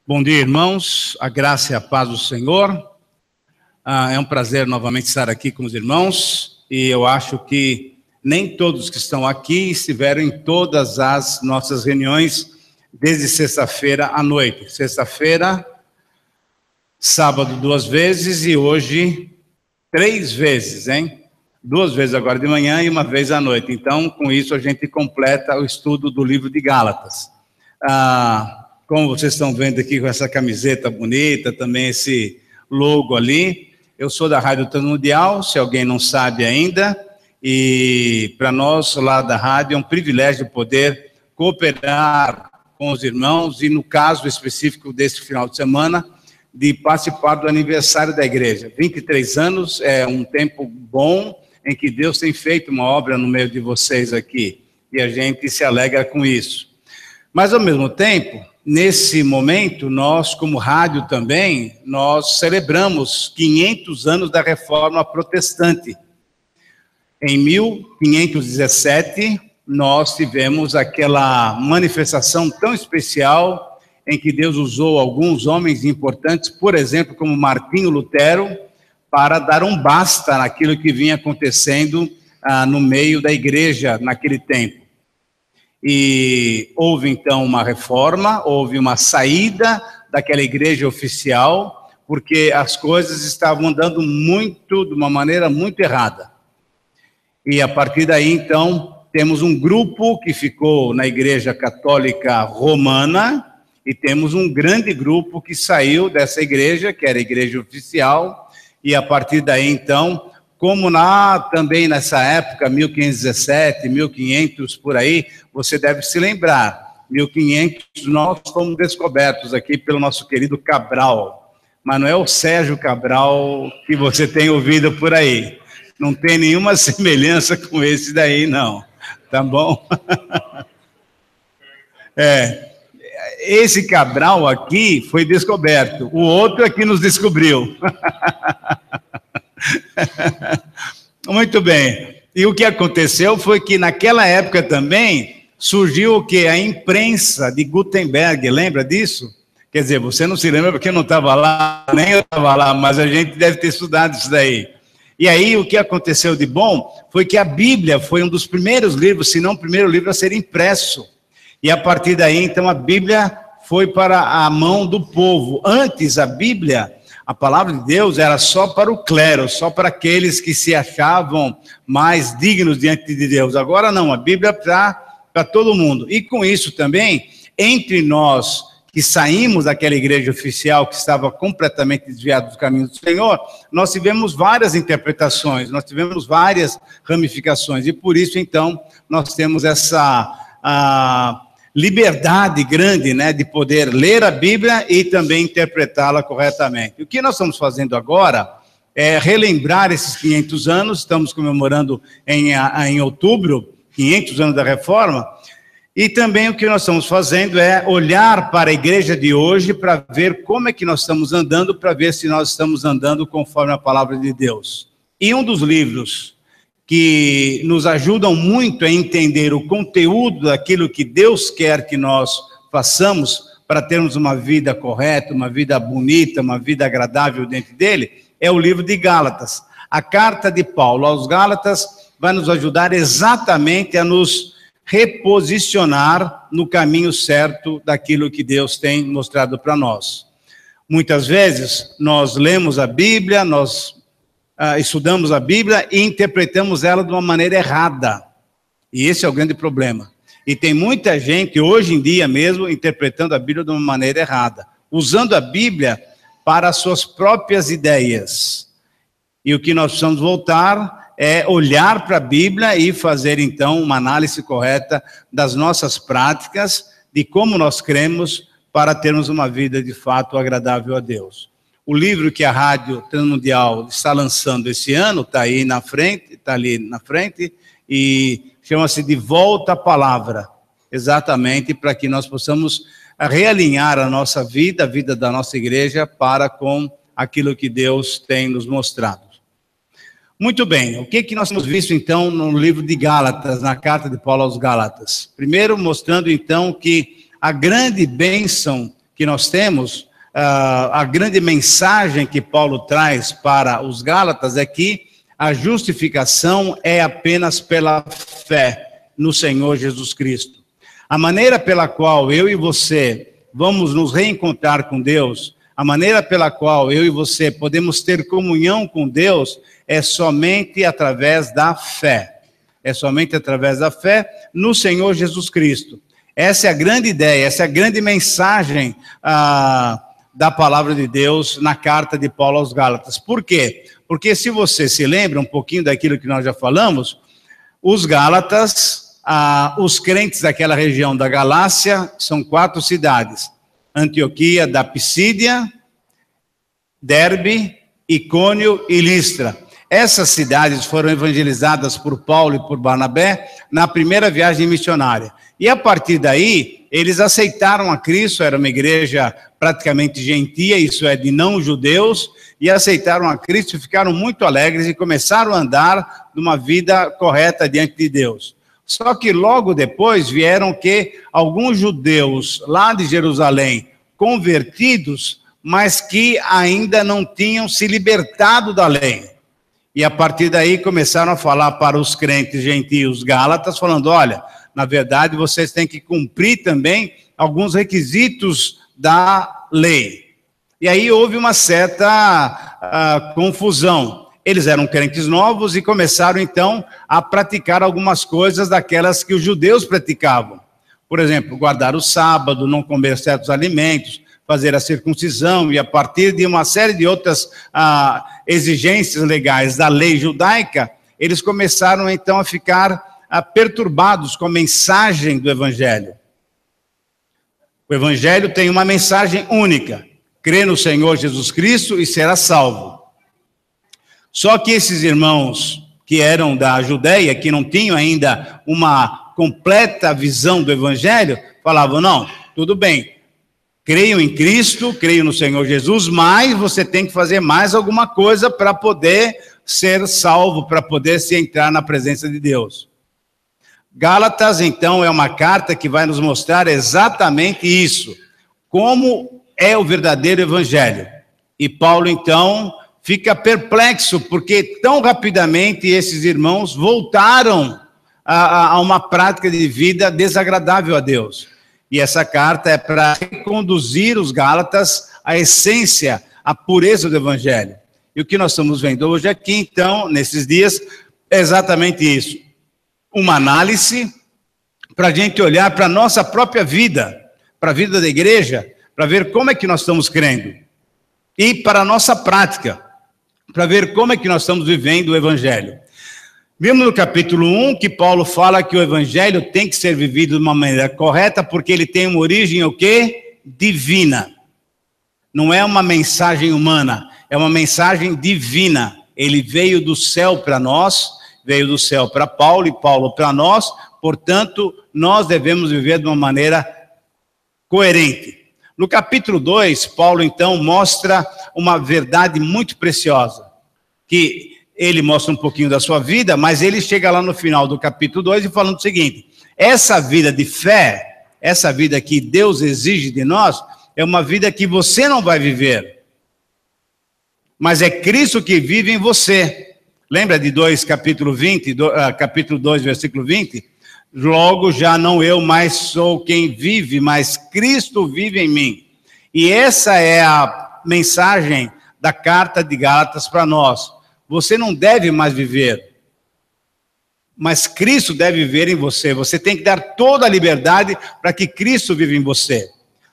Bom dia, irmãos, a graça e a paz do Senhor. É um prazer novamente estar aqui com os irmãos, e eu acho que nem todos que estão aqui estiveram em todas as nossas reuniões desde sexta-feira à noite. Sexta-feira, sábado 2 vezes e hoje 3 vezes, hein? 2 vezes agora de manhã e 1 vez à noite. Então, com isso a gente completa o estudo do livro de Gálatas. Como vocês estão vendo aqui com essa camiseta bonita, também esse logo ali, eu sou da Rádio Transmundial, se alguém não sabe ainda, e para nós lá da rádio é um privilégio poder cooperar com os irmãos, e no caso específico desse final de semana, de participar do aniversário da igreja. 23 anos é um tempo bom em que Deus tem feito uma obra no meio de vocês aqui, e a gente se alegra com isso. Mas ao mesmo tempo, nesse momento, nós, como rádio também, nós celebramos 500 anos da Reforma Protestante. Em 1517, nós tivemos aquela manifestação tão especial em que Deus usou alguns homens importantes, por exemplo, como Martinho Lutero, para dar um basta naquilo que vinha acontecendo no meio da igreja naquele tempo. E houve então uma reforma, houve uma saída daquela igreja oficial, porque as coisas estavam andando de uma maneira muito errada. E a partir daí então temos um grupo que ficou na igreja católica romana, e temos um grande grupo que saiu dessa igreja, que era a igreja oficial, e a partir daí então, como também nessa época, 1517, 1500, por aí, você deve se lembrar, 1500 nós fomos descobertos aqui pelo nosso querido Cabral, mas não é o Sérgio Cabral que você tem ouvido por aí, não tem nenhuma semelhança com esse daí não, tá bom? Esse Cabral aqui foi descoberto, o outro é que nos descobriu. Muito bem. E o que aconteceu foi que naquela época também surgiu o que? A imprensa de Gutenberg, lembra disso? Quer dizer, você não se lembra porque eu não estava lá, nem eu estava lá, mas a gente deve ter estudado isso daí. E aí o que aconteceu de bom foi que a Bíblia foi um dos primeiros livros, se não o primeiro livro a ser impresso. E a partir daí, então, a Bíblia foi para a mão do povo. Antes, a Bíblia, a palavra de Deus era só para o clero, só para aqueles que se achavam mais dignos diante de Deus. Agora não, a Bíblia é para todo mundo. E com isso também, entre nós que saímos daquela igreja oficial que estava completamente desviada dos caminhos do Senhor, nós tivemos várias interpretações, nós tivemos várias ramificações. E por isso, então, nós temos essa liberdade grande, né, de poder ler a Bíblia e também interpretá-la corretamente. O que nós estamos fazendo agora é relembrar esses 500 anos, estamos comemorando em outubro, 500 anos da Reforma, e também o que nós estamos fazendo é olhar para a igreja de hoje para ver como é que nós estamos andando, para ver se nós estamos andando conforme a palavra de Deus. E um dos livros que nos ajudam muito a entender o conteúdo daquilo que Deus quer que nós façamos para termos uma vida correta, uma vida bonita, uma vida agradável dentro dele, é o livro de Gálatas. A carta de Paulo aos Gálatas vai nos ajudar exatamente a nos reposicionar no caminho certo daquilo que Deus tem mostrado para nós. Muitas vezes nós lemos a Bíblia, nós estudamos a Bíblia e interpretamos ela de uma maneira errada. E esse é o grande problema. E tem muita gente, hoje em dia mesmo, interpretando a Bíblia de uma maneira errada. Usando a Bíblia para as suas próprias ideias. E o que nós precisamos voltar é olhar para a Bíblia e fazer, então, uma análise correta das nossas práticas, de como nós cremos, para termos uma vida de fato agradável a Deus. O livro que a Rádio Transmundial está lançando esse ano, está aí na frente, está ali na frente, e chama-se De Volta à Palavra, exatamente para que nós possamos realinhar a nossa vida, a vida da nossa igreja, para com aquilo que Deus tem nos mostrado. Muito bem, o que nós temos visto então no livro de Gálatas, na carta de Paulo aos Gálatas? Primeiro, mostrando então que a grande bênção que nós temos, a grande mensagem que Paulo traz para os Gálatas é que a justificação é apenas pela fé no Senhor Jesus Cristo. A maneira pela qual eu e você vamos nos reencontrar com Deus, a maneira pela qual eu e você podemos ter comunhão com Deus é somente através da fé. É somente através da fé no Senhor Jesus Cristo. Essa é a grande ideia, essa é a grande mensagem da palavra de Deus na carta de Paulo aos Gálatas. Por quê? Porque se você se lembra um pouquinho daquilo que nós já falamos, os Gálatas, os crentes daquela região da Galácia, são 4 cidades: Antioquia da Pisídia, Derbe, Icônio e Listra. Essas cidades foram evangelizadas por Paulo e por Barnabé na primeira viagem missionária. E a partir daí, eles aceitaram a Cristo, era uma igreja praticamente gentia, isso é, de não-judeus, e aceitaram a Cristo e ficaram muito alegres e começaram a andar numa vida correta diante de Deus. Só que logo depois vieram que alguns judeus lá de Jerusalém, convertidos, mas que ainda não tinham se libertado da lei. E a partir daí começaram a falar para os crentes gentios gálatas, falando: olha, na verdade vocês têm que cumprir também alguns requisitos da lei. E aí houve uma certa confusão. Eles eram crentes novos e começaram então a praticar algumas coisas daquelas que os judeus praticavam. Por exemplo, guardar o sábado, não comer certos alimentos, fazer a circuncisão, e a partir de uma série de outras exigências legais da lei judaica, eles começaram então a ficar perturbados com a mensagem do Evangelho. O Evangelho tem uma mensagem única: crê no Senhor Jesus Cristo e será salvo. Só que esses irmãos que eram da Judeia, que não tinham ainda uma completa visão do Evangelho, falavam: não, tudo bem, creio em Cristo, creio no Senhor Jesus, mas você tem que fazer mais alguma coisa para poder ser salvo, para poder se entrar na presença de Deus. Gálatas, então, é uma carta que vai nos mostrar exatamente isso, como é o verdadeiro evangelho. E Paulo, então, fica perplexo, porque tão rapidamente esses irmãos voltaram a uma prática de vida desagradável a Deus. E essa carta é para reconduzir os Gálatas à essência, à pureza do Evangelho. E o que nós estamos vendo hoje aqui, então, nesses dias, é exatamente isso. Uma análise para a gente olhar para a nossa própria vida, para a vida da igreja, para ver como é que nós estamos crendo. E para a nossa prática, para ver como é que nós estamos vivendo o Evangelho. Vimos no capítulo 1 que Paulo fala que o Evangelho tem que ser vivido de uma maneira correta, porque ele tem uma origem, o quê? Divina. Não é uma mensagem humana, é uma mensagem divina. Ele veio do céu para nós, veio do céu para Paulo e Paulo para nós, portanto, nós devemos viver de uma maneira coerente. No capítulo 2, Paulo então mostra uma verdade muito preciosa, que ele mostra um pouquinho da sua vida, mas ele chega lá no final do capítulo 2 e falando o seguinte: essa vida de fé, essa vida que Deus exige de nós, é uma vida que você não vai viver, mas é Cristo que vive em você. Lembra de capítulo 2, versículo 20? Logo já não eu mais sou quem vive, mas Cristo vive em mim. E essa é a mensagem da carta de Gálatas para nós. Você não deve mais viver, mas Cristo deve viver em você. Você tem que dar toda a liberdade para que Cristo viva em você.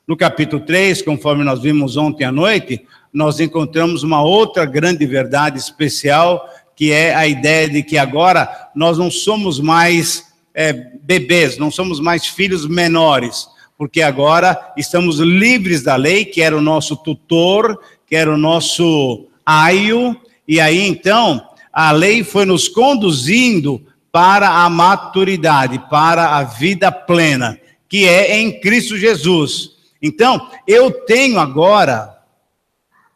No capítulo 3, conforme nós vimos ontem à noite, nós encontramos uma outra grande verdade especial, que é a ideia de que agora nós não somos mais bebês, não somos mais filhos menores, porque agora estamos livres da lei, que era o nosso tutor, que era o nosso aio. E aí, então, a lei foi nos conduzindo para a maturidade, para a vida plena, que é em Cristo Jesus. Então, eu tenho agora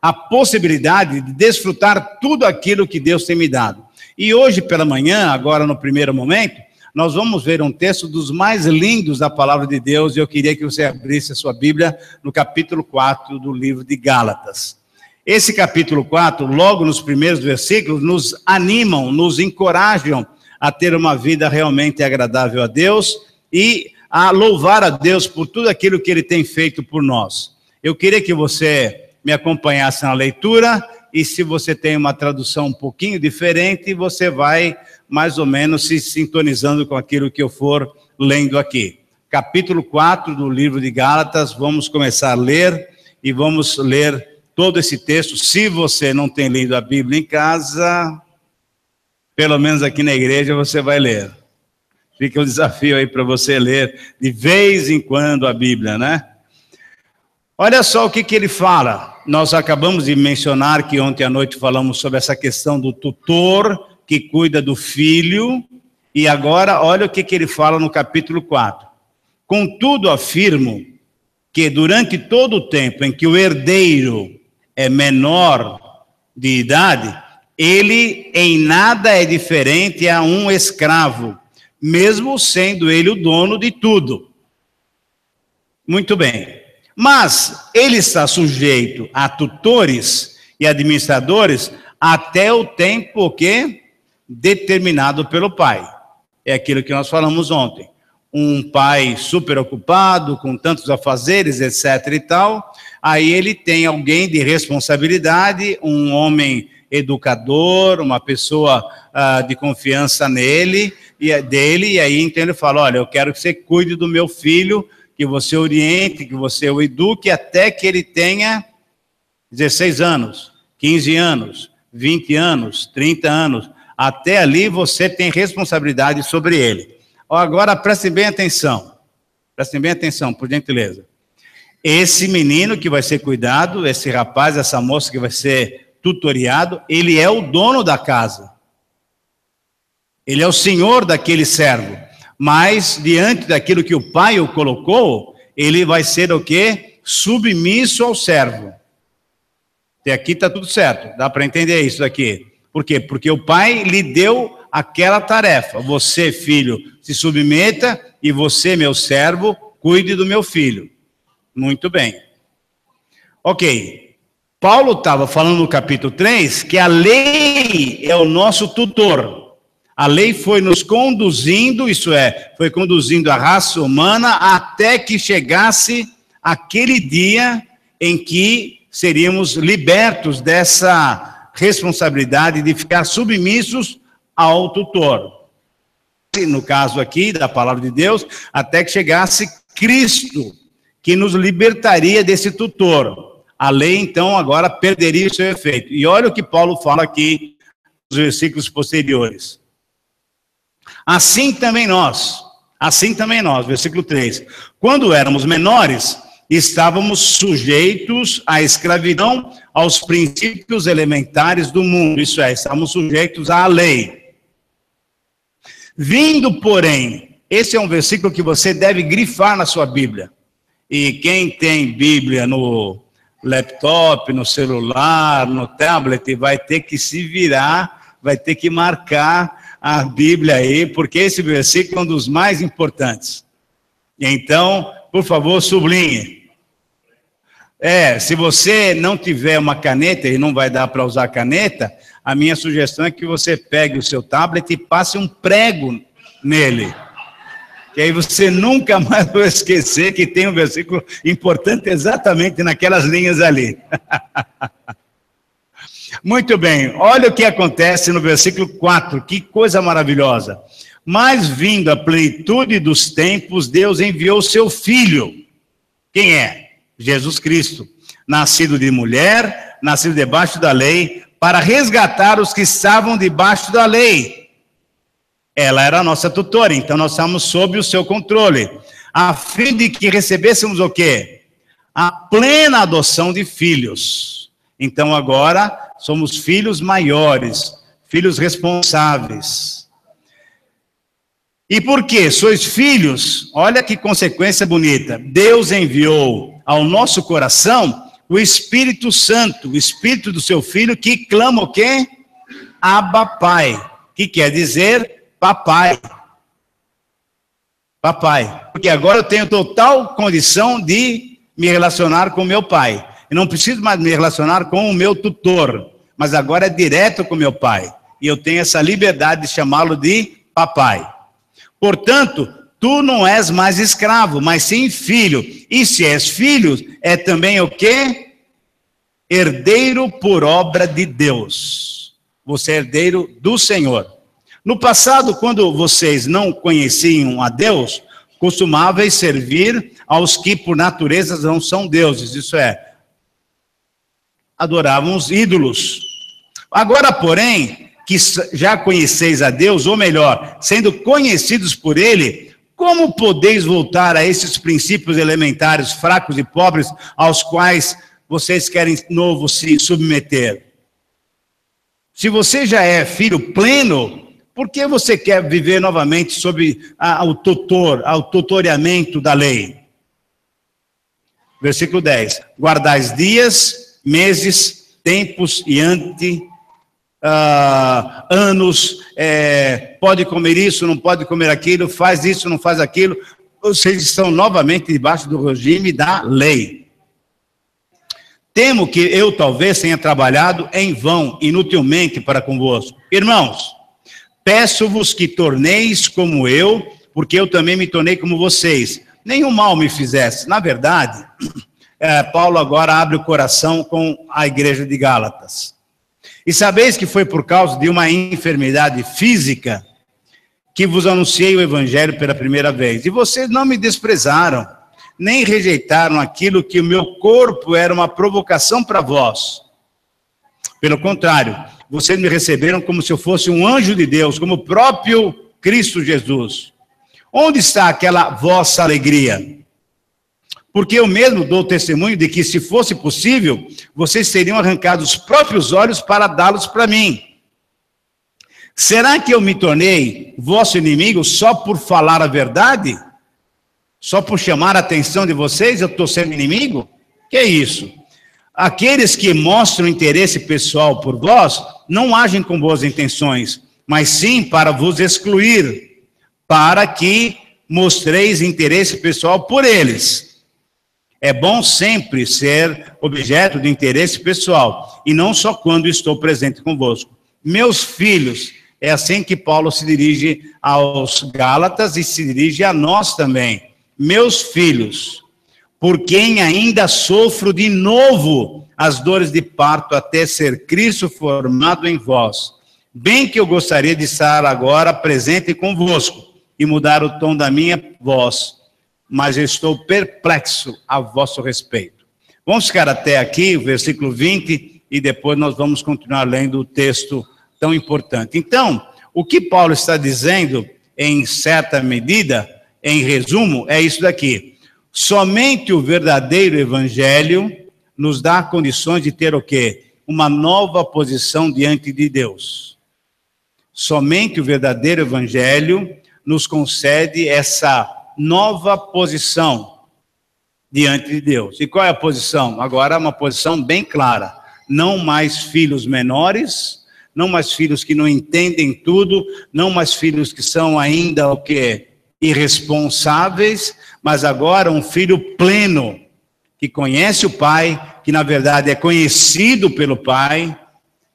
a possibilidade de desfrutar tudo aquilo que Deus tem me dado. E hoje pela manhã, agora no primeiro momento, nós vamos ver um texto dos mais lindos da palavra de Deus, e eu queria que você abrisse a sua Bíblia no capítulo 4 do livro de Gálatas. Esse capítulo 4, logo nos primeiros versículos, nos animam, nos encorajam a ter uma vida realmente agradável a Deus e a louvar a Deus por tudo aquilo que Ele tem feito por nós. Eu queria que você me acompanhasse na leitura, e se você tem uma tradução um pouquinho diferente, você vai mais ou menos se sintonizando com aquilo que eu for lendo aqui. Capítulo 4 do livro de Gálatas, vamos começar a ler, e vamos ler todo esse texto. Se você não tem lido a Bíblia em casa, pelo menos aqui na igreja você vai ler. Fica um desafio aí para você ler de vez em quando a Bíblia, né? Olha só o que ele fala. Nós acabamos de mencionar que ontem à noite falamos sobre essa questão do tutor que cuida do filho, e agora olha o que ele fala no capítulo 4. Contudo, afirmo que durante todo o tempo em que o herdeiro é menor de idade, ele em nada é diferente a um escravo, mesmo sendo ele o dono de tudo. Muito bem. Mas ele está sujeito a tutores e administradores até o tempo que determinado pelo pai. É aquilo que nós falamos ontem. Um pai super ocupado, com tantos afazeres, etc. e tal, aí ele tem alguém de responsabilidade, um homem educador, uma pessoa de confiança nele, e aí então ele fala, olha, eu quero que você cuide do meu filho, que você oriente, que você o eduque até que ele tenha 16 anos, 15 anos, 20 anos, 30 anos. Até ali você tem responsabilidade sobre ele. Agora prestem bem atenção, por gentileza. Esse menino que vai ser cuidado, esse rapaz, essa moça que vai ser tutoriado, ele é o dono da casa. Ele é o senhor daquele servo. Mas, diante daquilo que o pai o colocou, ele vai ser o quê? Submisso ao servo. Até aqui está tudo certo, dá para entender isso daqui. Por quê? Porque o pai lhe deu aquela tarefa. Você, filho, se submeta, e você, meu servo, cuide do meu filho. Muito bem. Ok. Paulo estava falando no capítulo 3 que a lei é o nosso tutor. A lei foi nos conduzindo, isso é, foi conduzindo a raça humana até que chegasse aquele dia em que seríamos libertos dessa responsabilidade de ficar submissos ao tutor. No caso aqui da palavra de Deus, até que chegasse Cristo, que nos libertaria desse tutor. A lei, então, agora perderia o seu efeito. E olha o que Paulo fala aqui nos versículos posteriores. Assim também nós, versículo 3, quando éramos menores, estávamos sujeitos à escravidão, aos princípios elementares do mundo, isso é, estávamos sujeitos à lei. Vindo, porém, esse é um versículo que você deve grifar na sua Bíblia, e quem tem Bíblia no laptop, no celular, no tablet, vai ter que se virar, vai ter que marcar a Bíblia aí, porque esse versículo é um dos mais importantes. Então, por favor, sublinhe. Se você não tiver uma caneta, e não vai dar para usar caneta, a minha sugestão é que você pegue o seu tablet e passe um prego nele. Que aí você nunca mais vai esquecer que tem um versículo importante exatamente naquelas linhas ali. Muito bem, olha o que acontece no versículo 4, que coisa maravilhosa. Mas vindo a plenitude dos tempos, Deus enviou o seu Filho. Quem é? Jesus Cristo. Nascido de mulher, nascido debaixo da lei, para resgatar os que estavam debaixo da lei. Ela era a nossa tutora, então nós estamos sob o seu controle. A fim de que recebêssemos o quê? A plena adoção de filhos. Então agora somos filhos maiores, filhos responsáveis. E por quê? Sois filhos, olha que consequência bonita. Deus enviou ao nosso coração o Espírito Santo, o Espírito do seu Filho, que clama o quê? Abba Pai, que quer dizer papai. Papai. Porque agora eu tenho total condição de me relacionar com meu pai. Eu não preciso mais me relacionar com o meu tutor, mas agora é direto com meu pai. E eu tenho essa liberdade de chamá-lo de papai. Portanto, tu não és mais escravo, mas sim filho. E se és filho, é também o quê? Herdeiro por obra de Deus. Você é herdeiro do Senhor. No passado, quando vocês não conheciam a Deus, costumáveis servir aos que por natureza não são deuses. Isso é, adoravam os ídolos. Agora, porém, que já conheceis a Deus, ou melhor, sendo conhecidos por Ele, como podeis voltar a esses princípios elementares, fracos e pobres, aos quais vocês querem de novo se submeter? Se você já é filho pleno, por que você quer viver novamente sob o tutoriamento da lei? Versículo 10. Guardais dias, meses, tempos e anos, pode comer isso, não pode comer aquilo, faz isso, não faz aquilo. Vocês estão novamente debaixo do regime da lei. Temo que eu talvez tenha trabalhado em vão, inutilmente para convosco. Irmãos, peço-vos que torneis como eu, porque eu também me tornei como vocês. Nenhum mal me fizesse. Na verdade, Paulo agora abre o coração com a igreja de Gálatas. E sabeis que foi por causa de uma enfermidade física que vos anunciei o evangelho pela primeira vez. E vocês não me desprezaram, nem rejeitaram aquilo que o meu corpo era uma provocação para vós. Pelo contrário, vocês me receberam como se eu fosse um anjo de Deus, como o próprio Cristo Jesus. Onde está aquela vossa alegria? Porque eu mesmo dou testemunho de que, se fosse possível, vocês teriam arrancado os próprios olhos para dá-los para mim. Será que eu me tornei vosso inimigo só por falar a verdade? Só por chamar a atenção de vocês, eu estou sendo inimigo? Que é isso? Aqueles que mostram interesse pessoal por vós, não agem com boas intenções, mas sim para vos excluir, para que mostreis interesse pessoal por eles. É bom sempre ser objeto de interesse pessoal, e não só quando estou presente convosco. Meus filhos, é assim que Paulo se dirige aos Gálatas e se dirige a nós também. Meus filhos, por quem ainda sofro de novo as dores de parto até ser Cristo formado em vós. Bem que eu gostaria de estar agora presente convosco e mudar o tom da minha voz, mas eu estou perplexo a vosso respeito. Vamos ficar até aqui, o versículo 20, e depois nós vamos continuar lendo o texto tão importante. Então, o que Paulo está dizendo, em certa medida, em resumo, é isso daqui. Somente o verdadeiro evangelho nos dá condições de ter o quê? Uma nova posição diante de Deus. Somente o verdadeiro evangelho nos concede essa nova posição diante de Deus. E qual é a posição? Agora é uma posição bem clara. Não mais filhos menores, não mais filhos que não entendem tudo, não mais filhos que são ainda o quê? Irresponsáveis, mas agora um filho pleno, que conhece o pai, que na verdade é conhecido pelo pai,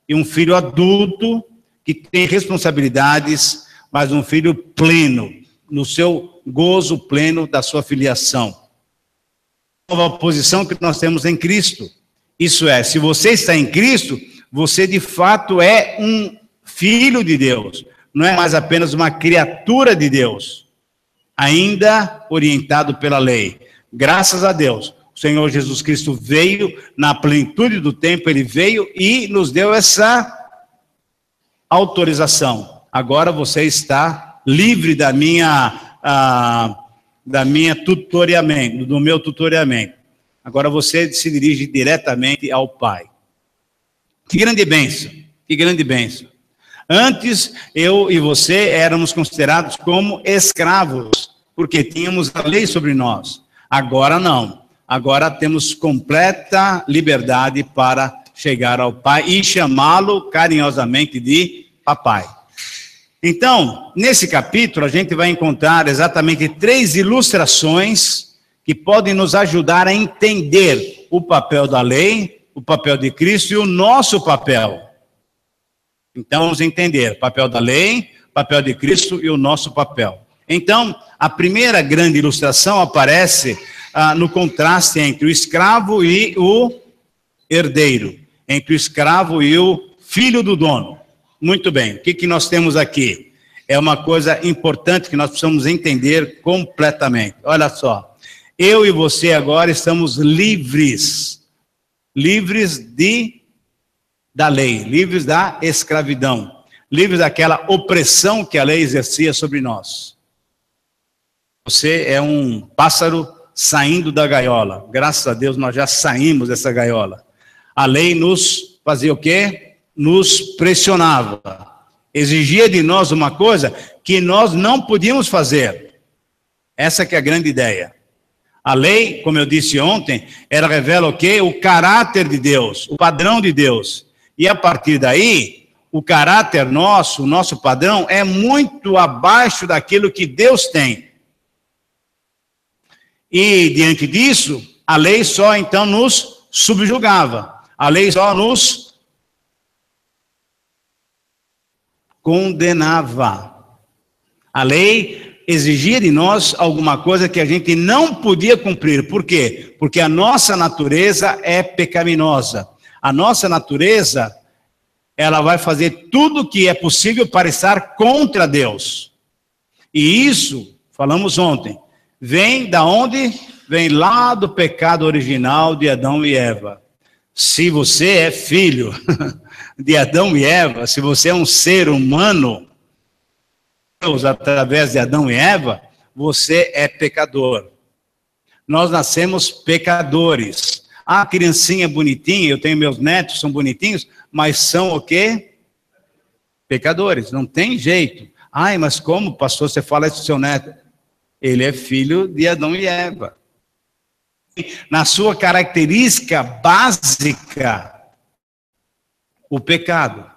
e um filho adulto, que tem responsabilidades, mas um filho pleno, no seu gozo pleno da sua filiação. A nova posição que nós temos em Cristo. Isso é, se você está em Cristo, você de fato é um filho de Deus. Não é mais apenas uma criatura de Deus, ainda orientado pela lei. Graças a Deus, o Senhor Jesus Cristo veio na plenitude do tempo, Ele veio e nos deu essa autorização. Agora você está livre do meu tutoriamento. Agora você se dirige diretamente ao Pai. Que grande bênção, que grande bênção. Antes, eu e você éramos considerados como escravos, porque tínhamos a lei sobre nós. Agora não. Agora temos completa liberdade para chegar ao Pai e chamá-lo carinhosamente de papai. Então, nesse capítulo, a gente vai encontrar exatamente 3 ilustrações que podem nos ajudar a entender o papel da lei, o papel de Cristo e o nosso papel. Então, vamos entender o papel da lei, o papel de Cristo e o nosso papel. Então, a primeira grande ilustração aparece no contraste entre o escravo e o herdeiro, entre o escravo e o filho do dono. Muito bem, o que nós temos aqui? É uma coisa importante que nós precisamos entender completamente. Olha só, eu e você agora estamos livres da lei, livres da escravidão, livres daquela opressão que a lei exercia sobre nós. Você é um pássaro saindo da gaiola. Graças a Deus nós já saímos dessa gaiola. A lei nos fazia o quê? Nos pressionava, exigia de nós uma coisa que nós não podíamos fazer. Essa que é a grande ideia. A lei, como eu disse ontem, ela revela o quê? O caráter de Deus, o padrão de Deus. E a partir daí, o caráter nosso, o nosso padrão, é muito abaixo daquilo que Deus tem. E diante disso, a lei só então nos subjugava. A lei só nos condenava. A lei exigia de nós alguma coisa que a gente não podia cumprir. Por quê? Porque a nossa natureza é pecaminosa. A nossa natureza, ela vai fazer tudo o que é possível para estar contra Deus. E isso, falamos ontem, vem da onde? Vem lá do pecado original de Adão e Eva. Se você é filho de Adão e Eva, se você é um ser humano, Deus, através de Adão e Eva, você é pecador. Nós nascemos pecadores. A criancinha bonitinha, eu tenho meus netos, são bonitinhos, mas são o quê? Pecadores, não tem jeito. Ai, mas como, pastor, você fala isso do seu neto? Ele é filho de Adão e Eva. Na sua característica básica, o pecado.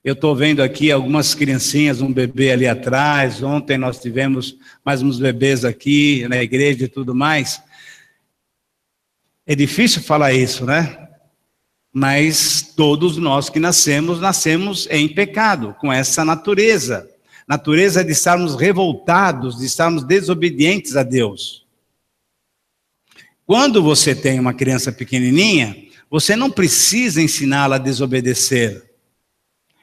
Eu estou vendo aqui algumas criancinhas, um bebê ali atrás. Ontem nós tivemos mais uns bebês aqui na igreja e tudo mais. É difícil falar isso, né? Mas todos nós que nascemos em pecado, com essa natureza. Natureza de estarmos revoltados, de estarmos desobedientes a Deus. Quando você tem uma criança pequenininha, você não precisa ensiná-la a desobedecer.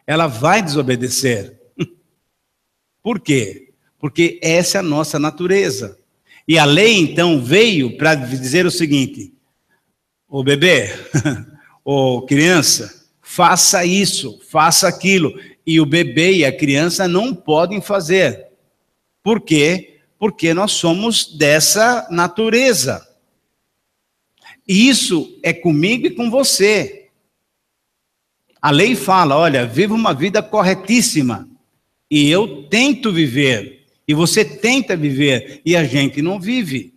Ela vai desobedecer. Por quê? Porque essa é a nossa natureza. E a lei, então, veio para dizer o seguinte: ô bebê, ô criança, faça isso, faça aquilo. E o bebê e a criança não podem fazer. Por quê? Porque nós somos dessa natureza. E isso é comigo e com você. A lei fala, olha, viva uma vida corretíssima. E eu tento viver. E você tenta viver. E a gente não vive.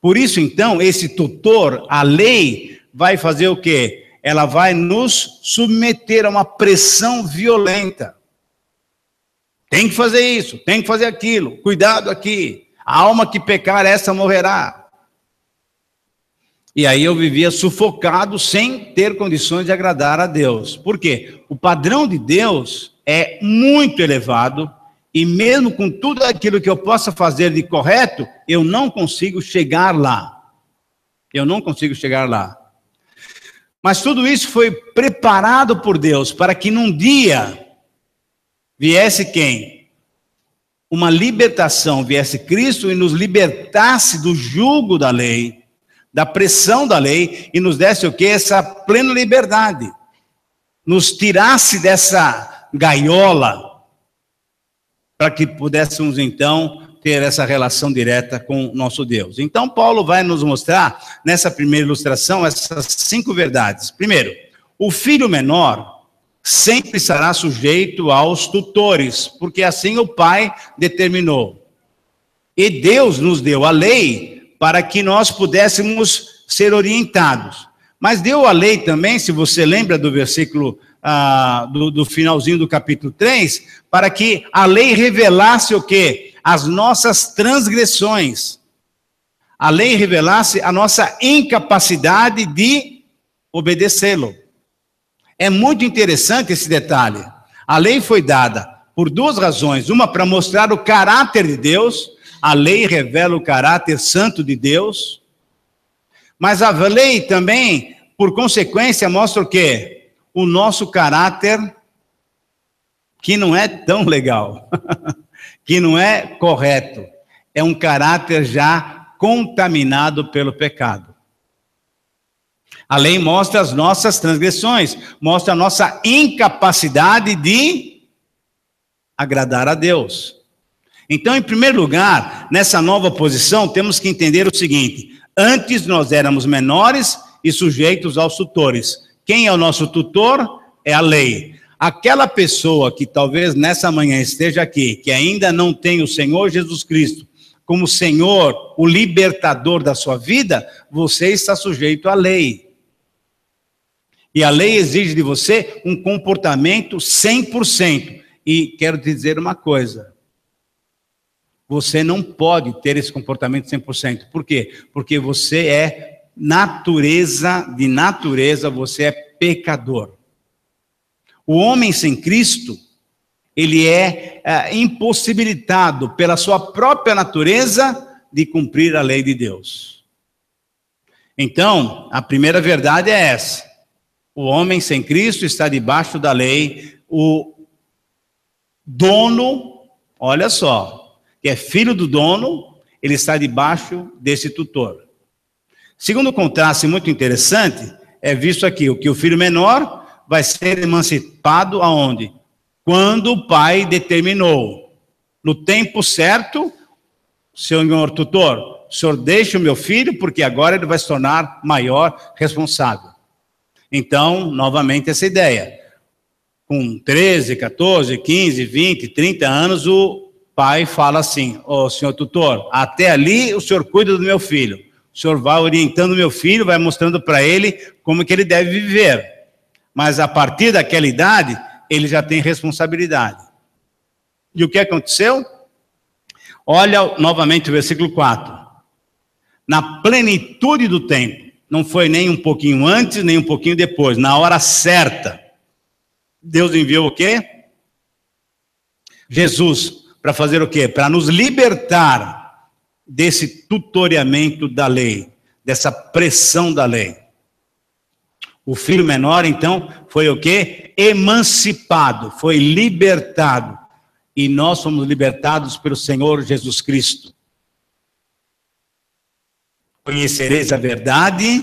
Por isso, então, esse tutor, a lei, vai fazer o quê? Ela vai nos submeter a uma pressão violenta. Tem que fazer isso, tem que fazer aquilo. Cuidado aqui. A alma que pecar, essa morrerá. E aí eu vivia sufocado sem ter condições de agradar a Deus. Por quê? O padrão de Deus é muito elevado e mesmo com tudo aquilo que eu possa fazer de correto, eu não consigo chegar lá. Eu não consigo chegar lá. Mas tudo isso foi preparado por Deus para que num dia viesse quem? Uma libertação, viesse Cristo e nos libertasse do jugo da lei, da pressão da lei, e nos desse o quê? Essa plena liberdade. Nos tirasse dessa gaiola, para que pudéssemos então ter essa relação direta com o nosso Deus. Então Paulo vai nos mostrar, nessa primeira ilustração, essas 5 verdades. Primeiro, o filho menor sempre estará sujeito aos tutores, porque assim o pai determinou. E Deus nos deu a lei para que nós pudéssemos ser orientados. Mas deu a lei também, se você lembra do versículo, do finalzinho do capítulo 3, para que a lei revelasse o quê? As nossas transgressões. A lei revelasse a nossa incapacidade de obedecê-lo. É muito interessante esse detalhe. A lei foi dada por duas razões. Uma, para mostrar o caráter de Deus. A lei revela o caráter santo de Deus. Mas a lei também, por consequência, mostra o quê? O nosso caráter, que não é tão legal, que não é correto. É um caráter já contaminado pelo pecado. A lei mostra as nossas transgressões, mostra a nossa incapacidade de agradar a Deus. Então, em primeiro lugar, nessa nova posição, temos que entender o seguinte: antes nós éramos menores e sujeitos aos tutores. Quem é o nosso tutor? É a lei. Aquela pessoa que talvez nessa manhã esteja aqui, que ainda não tem o Senhor Jesus Cristo como Senhor, o libertador da sua vida, você está sujeito à lei. E a lei exige de você um comportamento 100%. E quero te dizer uma coisa: você não pode ter esse comportamento 100%. Por quê? Porque você é de natureza, você é pecador. O homem sem Cristo, ele é impossibilitado pela sua própria natureza de cumprir a lei de Deus. Então, a primeira verdade é essa: o homem sem Cristo está debaixo da lei. O dono, olha só, que é filho do dono, ele está debaixo desse tutor. Segundo contraste muito interessante, é visto aqui que o filho menor vai ser emancipado aonde? Quando o pai determinou, no tempo certo, senhor tutor, o senhor deixa o meu filho, porque agora ele vai se tornar maior responsável. Então, novamente essa ideia. Com 13, 14, 15, 20, 30 anos, o pai fala assim: ô senhor tutor, até ali o senhor cuida do meu filho. O senhor vai orientando o meu filho, vai mostrando para ele como que ele deve viver. Mas a partir daquela idade, ele já tem responsabilidade. E o que aconteceu? Olha novamente o versículo 4. Na plenitude do tempo, não foi nem um pouquinho antes, nem um pouquinho depois, na hora certa, Deus enviou o quê? Jesus, para fazer o quê? Para nos libertar desse tutoreamento da lei, dessa pressão da lei. O filho menor, então, foi o quê? Emancipado, foi libertado. E nós somos libertados pelo Senhor Jesus Cristo. Conhecereis a verdade,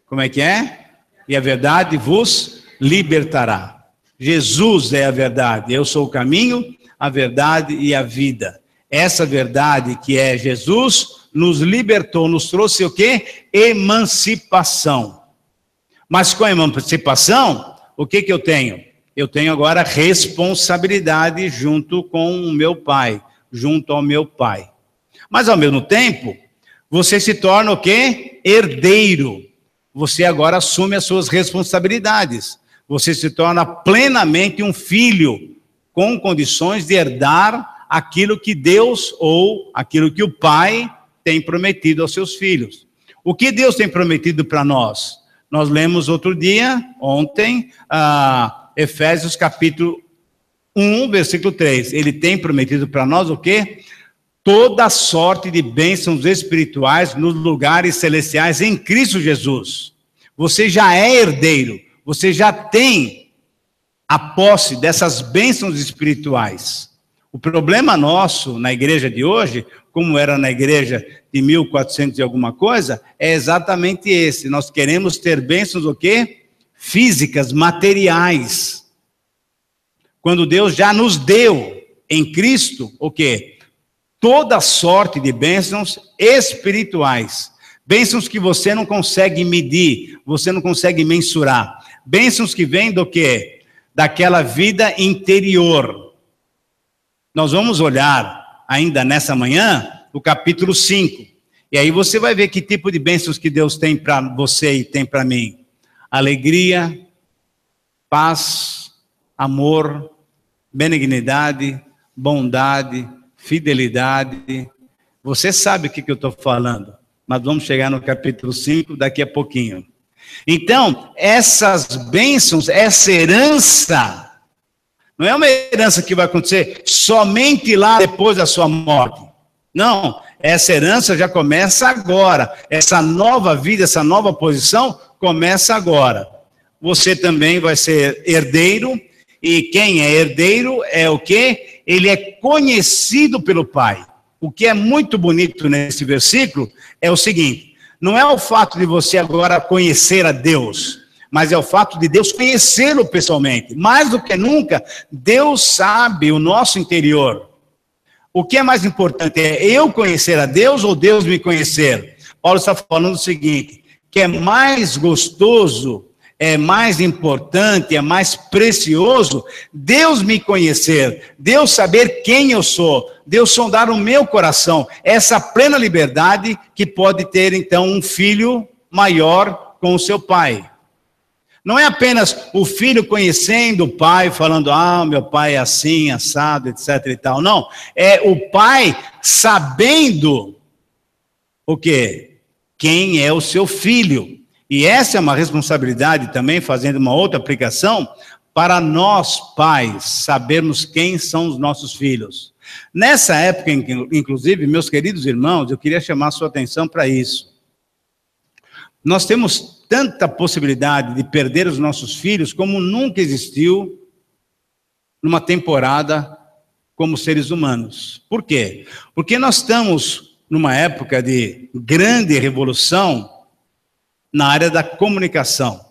como é que é? E a verdade vos libertará. Jesus é a verdade, eu sou o caminho, a verdade e a vida. Essa verdade que é Jesus nos libertou, nos trouxe o quê? Emancipação. Mas com a emancipação, o que eu tenho? Eu tenho agora responsabilidade junto com o meu pai, junto ao meu pai. Mas ao mesmo tempo, você se torna o quê? Herdeiro. Você agora assume as suas responsabilidades. Você se torna plenamente um filho, com condições de herdar aquilo que Deus ou aquilo que o pai tem prometido aos seus filhos. O que Deus tem prometido para nós? Nós lemos outro dia, ontem, Efésios capítulo 1, versículo 3. Ele tem prometido para nós o quê? Toda sorte de bênçãos espirituais nos lugares celestiais em Cristo Jesus. Você já é herdeiro, você já tem a posse dessas bênçãos espirituais. O problema nosso na igreja de hoje, como era na igreja de 1400 e alguma coisa, é exatamente esse. Nós queremos ter bênçãos o quê? Físicas, materiais. Quando Deus já nos deu em Cristo o quê? Toda sorte de bênçãos espirituais. Bênçãos que você não consegue medir, você não consegue mensurar. Bênçãos que vêm do quê? Daquela vida interior. Nós vamos olhar ainda nessa manhã o capítulo 5. E aí você vai ver que tipo de bênçãos que Deus tem para você e tem para mim. Alegria, paz, amor, benignidade, bondade, fidelidade. Você sabe o que eu estou falando, mas vamos chegar no capítulo 5 daqui a pouquinho. Então, essas bênçãos, essa herança, não é uma herança que vai acontecer somente lá depois da sua morte. Não, essa herança já começa agora. Essa nova vida, essa nova posição começa agora. Você também vai ser herdeiro, e quem é herdeiro é o quê? Ele é conhecido pelo Pai. O que é muito bonito nesse versículo é o seguinte: não é o fato de você agora conhecer a Deus, mas é o fato de Deus conhecê-lo pessoalmente. Mais do que nunca, Deus sabe o nosso interior. O que é mais importante, é eu conhecer a Deus ou Deus me conhecer? Paulo está falando o seguinte, que é mais gostoso, é mais importante, é mais precioso Deus me conhecer, Deus saber quem eu sou, Deus sondar o meu coração, essa plena liberdade que pode ter então um filho maior com o seu pai. Não é apenas o filho conhecendo o pai, falando, meu pai é assim, assado, etc e tal. Não, é o pai sabendo o quê? Quem é o seu filho. E essa é uma responsabilidade também, fazendo uma outra aplicação, para nós pais sabermos quem são os nossos filhos. Nessa época, inclusive, meus queridos irmãos, eu queria chamar a sua atenção para isso. Nós temos tanta possibilidade de perder os nossos filhos como nunca existiu numa temporada como seres humanos. Por quê? Porque nós estamos numa época de grande revolução na área da comunicação.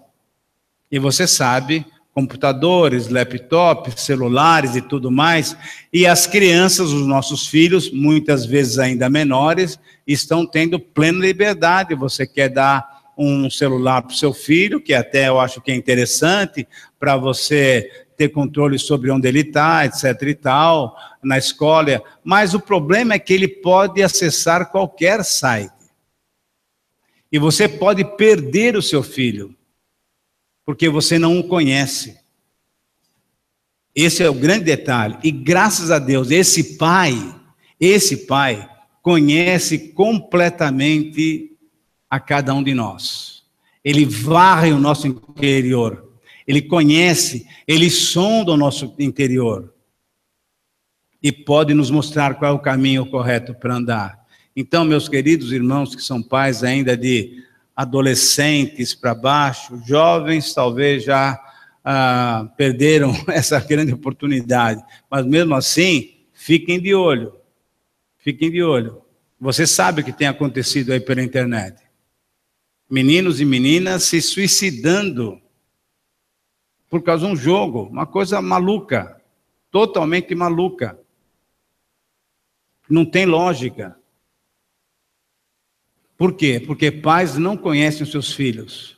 E você sabe, computadores, laptops, celulares e tudo mais, e as crianças, os nossos filhos, muitas vezes ainda menores, estão tendo plena liberdade. Você quer dar um celular para o seu filho, que até eu acho que é interessante, para você ter controle sobre onde ele está, etc e tal, na escola, mas o problema é que ele pode acessar qualquer site. E você pode perder o seu filho, porque você não o conhece. Esse é o grande detalhe. E graças a Deus, esse pai conhece completamente a cada um de nós. Ele varre o nosso interior. Ele conhece, ele sonda o nosso interior. E pode nos mostrar qual é o caminho correto para andar. Então, meus queridos irmãos que são pais ainda de adolescentes para baixo, jovens talvez já perderam essa grande oportunidade. Mas mesmo assim, fiquem de olho. Fiquem de olho. Você sabe o que tem acontecido aí pela internet. Meninos e meninas se suicidando por causa de um jogo, uma coisa maluca, totalmente maluca. Não tem lógica. Por quê? Porque pais não conhecem os seus filhos.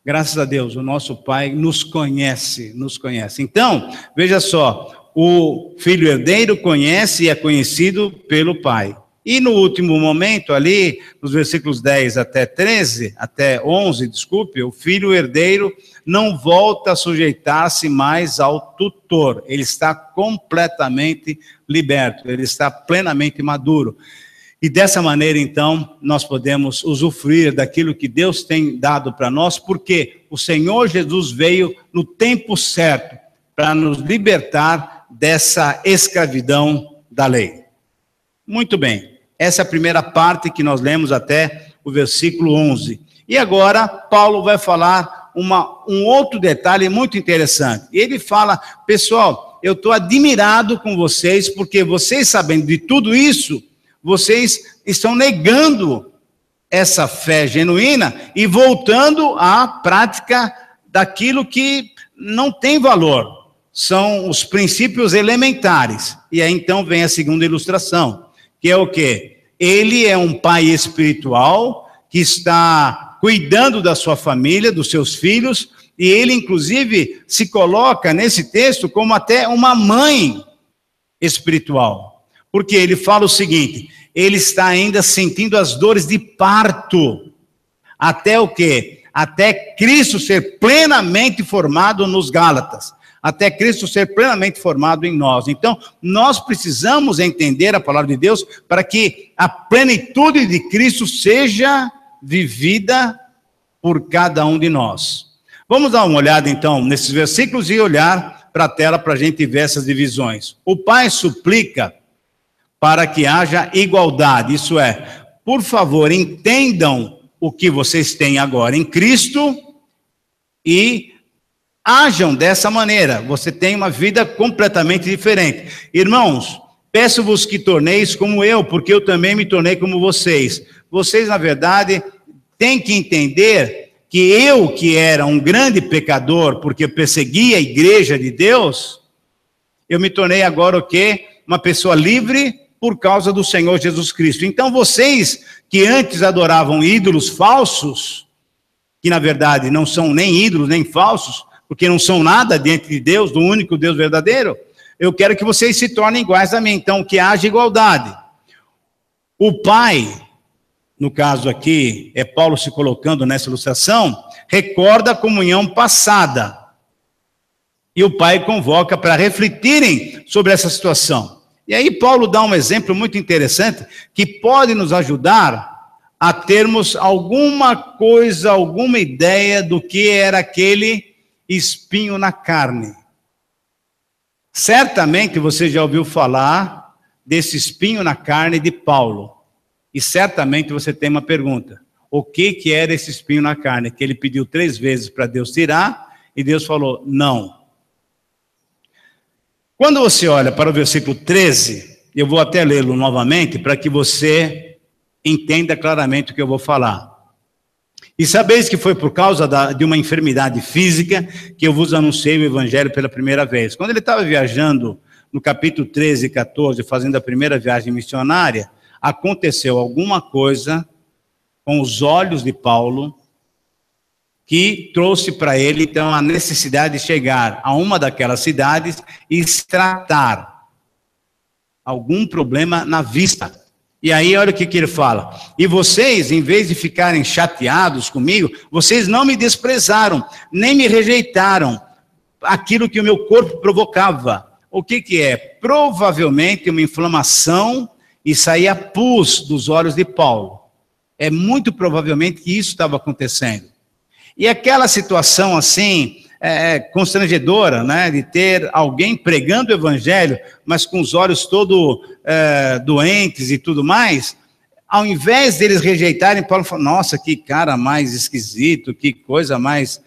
Graças a Deus, o nosso Pai nos conhece, nos conhece. Então, veja só, o filho herdeiro conhece e é conhecido pelo Pai. E no último momento ali, nos versículos 10 até 11, o filho herdeiro não volta a sujeitar-se mais ao tutor. Ele está completamente liberto, ele está plenamente maduro. E dessa maneira, então, nós podemos usufruir daquilo que Deus tem dado para nós, porque o Senhor Jesus veio no tempo certo para nos libertar dessa escravidão da lei. Muito bem, essa é a primeira parte que nós lemos até o versículo 11. E agora, Paulo vai falar um outro detalhe muito interessante. Ele fala, pessoal, eu estou admirado com vocês, porque vocês sabendo de tudo isso, vocês estão negando essa fé genuína e voltando à prática daquilo que não tem valor. São os princípios elementares. E aí então vem a segunda ilustração, que é o quê? Ele é um pai espiritual que está cuidando da sua família, dos seus filhos, e ele inclusive se coloca nesse texto como até uma mãe espiritual. Porque ele fala o seguinte, ele está ainda sentindo as dores de parto. Até o quê? Até Cristo ser plenamente formado nos Gálatas. Até Cristo ser plenamente formado em nós. Então, nós precisamos entender a palavra de Deus para que a plenitude de Cristo seja vivida por cada um de nós. Vamos dar uma olhada, então, nesses versículos e olhar para a tela para a gente ver essas divisões. O Pai suplica para que haja igualdade, isso é, por favor, entendam o que vocês têm agora em Cristo e ajam dessa maneira. Você tem uma vida completamente diferente. Irmãos, peço-vos que torneis como eu, porque eu também me tornei como vocês. Vocês, na verdade, têm que entender que eu, que era um grande pecador, porque persegui a igreja de Deus, eu me tornei agora o quê? Uma pessoa livre por causa do Senhor Jesus Cristo. Então vocês que antes adoravam ídolos falsos, que na verdade não são nem ídolos nem falsos, porque não são nada diante de Deus, do único Deus verdadeiro, eu quero que vocês se tornem iguais a mim, então que haja igualdade. O Pai, no caso aqui, é Paulo se colocando nessa ilustração, recorda a comunhão passada. E o Pai convoca para refletirem sobre essa situação. E aí Paulo dá um exemplo muito interessante, que pode nos ajudar a termos alguma coisa, alguma ideia do que era aquele espinho na carne. Certamente você já ouviu falar desse espinho na carne de Paulo. E certamente você tem uma pergunta. O que era esse espinho na carne? Que ele pediu 3 vezes para Deus tirar, e Deus falou, não. Quando você olha para o versículo 13, eu vou até lê-lo novamente, para que você entenda claramente o que eu vou falar. E sabeis que foi por causa de uma enfermidade física que eu vos anunciei o evangelho pela primeira vez. Quando ele estava viajando no capítulo 13 e 14, fazendo a primeira viagem missionária, aconteceu alguma coisa com os olhos de Paulo que trouxe para ele, então, a necessidade de chegar a uma daquelas cidades e tratar algum problema na vista. E aí, olha o que ele fala. E vocês, em vez de ficarem chateados comigo, vocês não me desprezaram, nem me rejeitaram aquilo que o meu corpo provocava. O que é? Provavelmente uma inflamação e saía pus dos olhos de Paulo. É muito provavelmente que isso estava acontecendo. E aquela situação assim, constrangedora, né, de ter alguém pregando o evangelho, mas com os olhos todos doentes e tudo mais, ao invés deles rejeitarem, Paulo falou, nossa, que cara mais esquisito, que coisa mais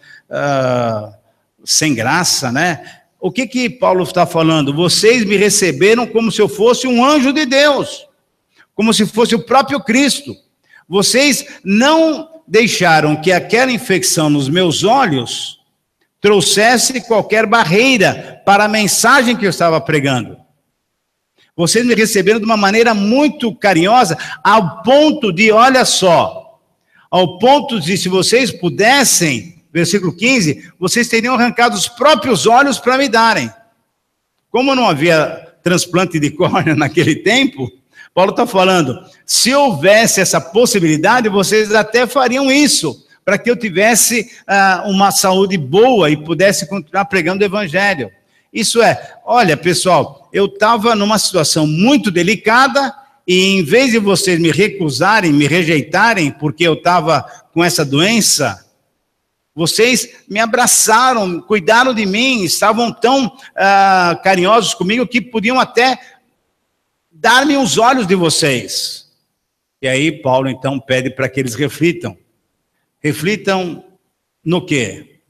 sem graça, né? O que Paulo está falando? Vocês me receberam como se eu fosse um anjo de Deus, como se fosse o próprio Cristo. Vocês não deixaram que aquela infecção nos meus olhos trouxesse qualquer barreira para a mensagem que eu estava pregando. Vocês me receberam de uma maneira muito carinhosa, ao ponto de, olha só, ao ponto de, se vocês pudessem, versículo 15, vocês teriam arrancado os próprios olhos para me darem. Como não havia transplante de córnea naquele tempo, Paulo está falando, se houvesse essa possibilidade, vocês até fariam isso, para que eu tivesse uma saúde boa e pudesse continuar pregando o evangelho. Isso é, olha pessoal, eu estava numa situação muito delicada, e em vez de vocês me recusarem, me rejeitarem, porque eu estava com essa doença, vocês me abraçaram, cuidaram de mim, estavam tão carinhosos comigo, que podiam até dar-me os olhos de vocês. E aí Paulo então pede para que eles reflitam. Reflitam no quê?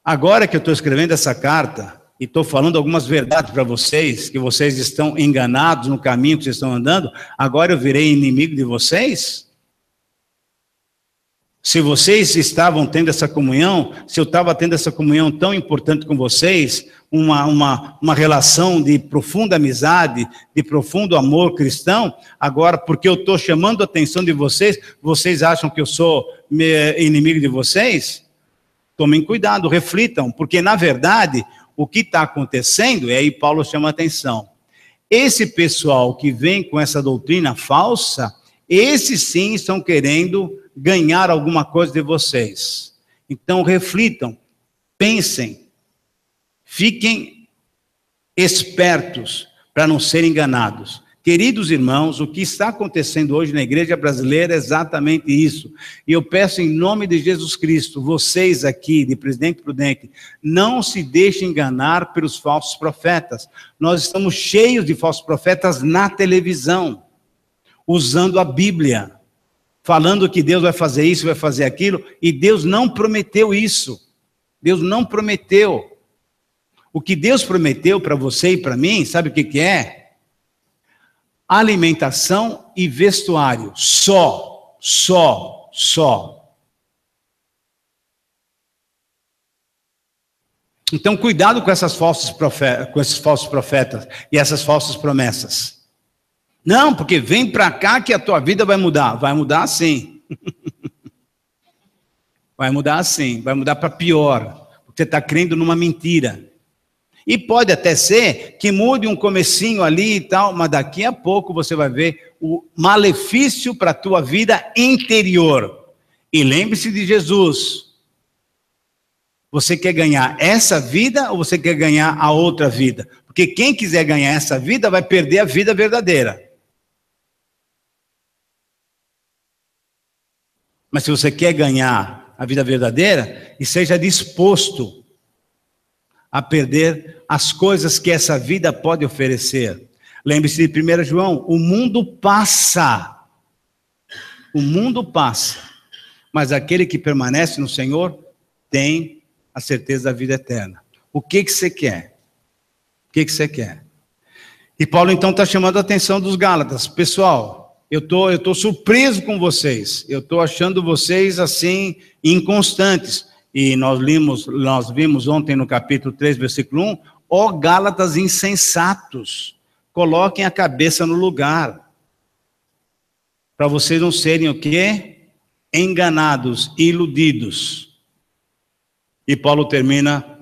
Agora que eu estou escrevendo essa carta, e estou falando algumas verdades para vocês, que vocês estão enganados no caminho que vocês estão andando, agora eu virei inimigo de vocês? Se vocês estavam tendo essa comunhão, se eu estava tendo essa comunhão tão importante com vocês, uma relação de profunda amizade, de profundo amor cristão, agora, porque eu estou chamando a atenção de vocês, vocês acham que eu sou inimigo de vocês? Tomem cuidado, reflitam, porque na verdade, o que está acontecendo, e aí Paulo chama a atenção, esse pessoal que vem com essa doutrina falsa, esses sim estão querendo ganhar alguma coisa de vocês. Então reflitam, pensem, fiquem espertos para não serem enganados. Queridos irmãos, o que está acontecendo hoje na igreja brasileira é exatamente isso. E eu peço em nome de Jesus Cristo, vocês aqui de Presidente Prudente, não se deixem enganar pelos falsos profetas. Nós estamos cheios de falsos profetas na televisão, usando a Bíblia, falando que Deus vai fazer isso, vai fazer aquilo, e Deus não prometeu isso. Deus não prometeu. O que Deus prometeu para você e para mim, sabe o que é? Alimentação e vestuário, só. Então, cuidado com esses falsos profetas e essas falsas promessas. Não, porque vem para cá que a tua vida vai mudar. Vai mudar sim. Vai mudar sim, vai mudar para pior. Você está crendo numa mentira. E pode até ser que mude um comecinho ali e tal, mas daqui a pouco você vai ver o malefício para a tua vida interior. E lembre-se de Jesus. Você quer ganhar essa vida ou você quer ganhar a outra vida? Porque quem quiser ganhar essa vida vai perder a vida verdadeira. Mas se você quer ganhar a vida verdadeira, e seja disposto a perder as coisas que essa vida pode oferecer. Lembre-se de 1 João, o mundo passa, mas aquele que permanece no Senhor tem a certeza da vida eterna. O que você quer? O que você quer? E Paulo então está chamando a atenção dos Gálatas. Pessoal, eu tô surpreso com vocês, eu estou achando vocês assim inconstantes. E nós vimos ontem no capítulo 3, versículo 1, ó Gálatas insensatos, coloquem a cabeça no lugar, para vocês não serem o quê? Enganados, iludidos. E Paulo termina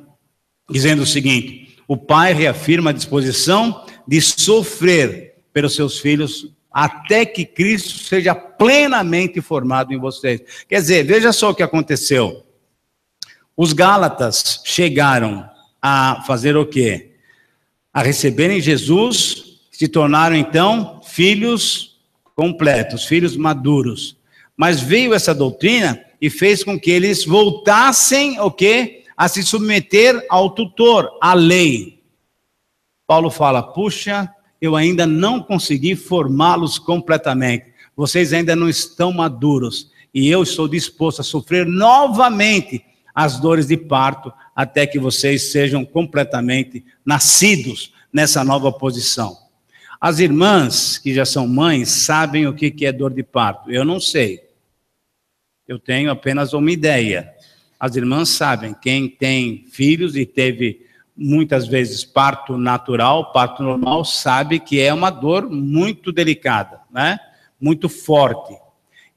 dizendo o seguinte, o pai reafirma a disposição de sofrer pelos seus filhos, até que Cristo seja plenamente formado em vocês. Quer dizer, veja só o que aconteceu. Os Gálatas chegaram a fazer o quê? A receberem Jesus, se tornaram então filhos completos, filhos maduros. Mas veio essa doutrina e fez com que eles voltassem o quê? A se submeter ao tutor, à lei. Paulo fala, puxa, eu ainda não consegui formá-los completamente. Vocês ainda não estão maduros. E eu estou disposto a sofrer novamente as dores de parto, até que vocês sejam completamente nascidos nessa nova posição. As irmãs que já são mães sabem o que é dor de parto. Eu não sei. Eu tenho apenas uma ideia. As irmãs sabem, quem tem filhos e teve muitas vezes parto natural, parto normal, sabe que é uma dor muito delicada, né? Muito forte.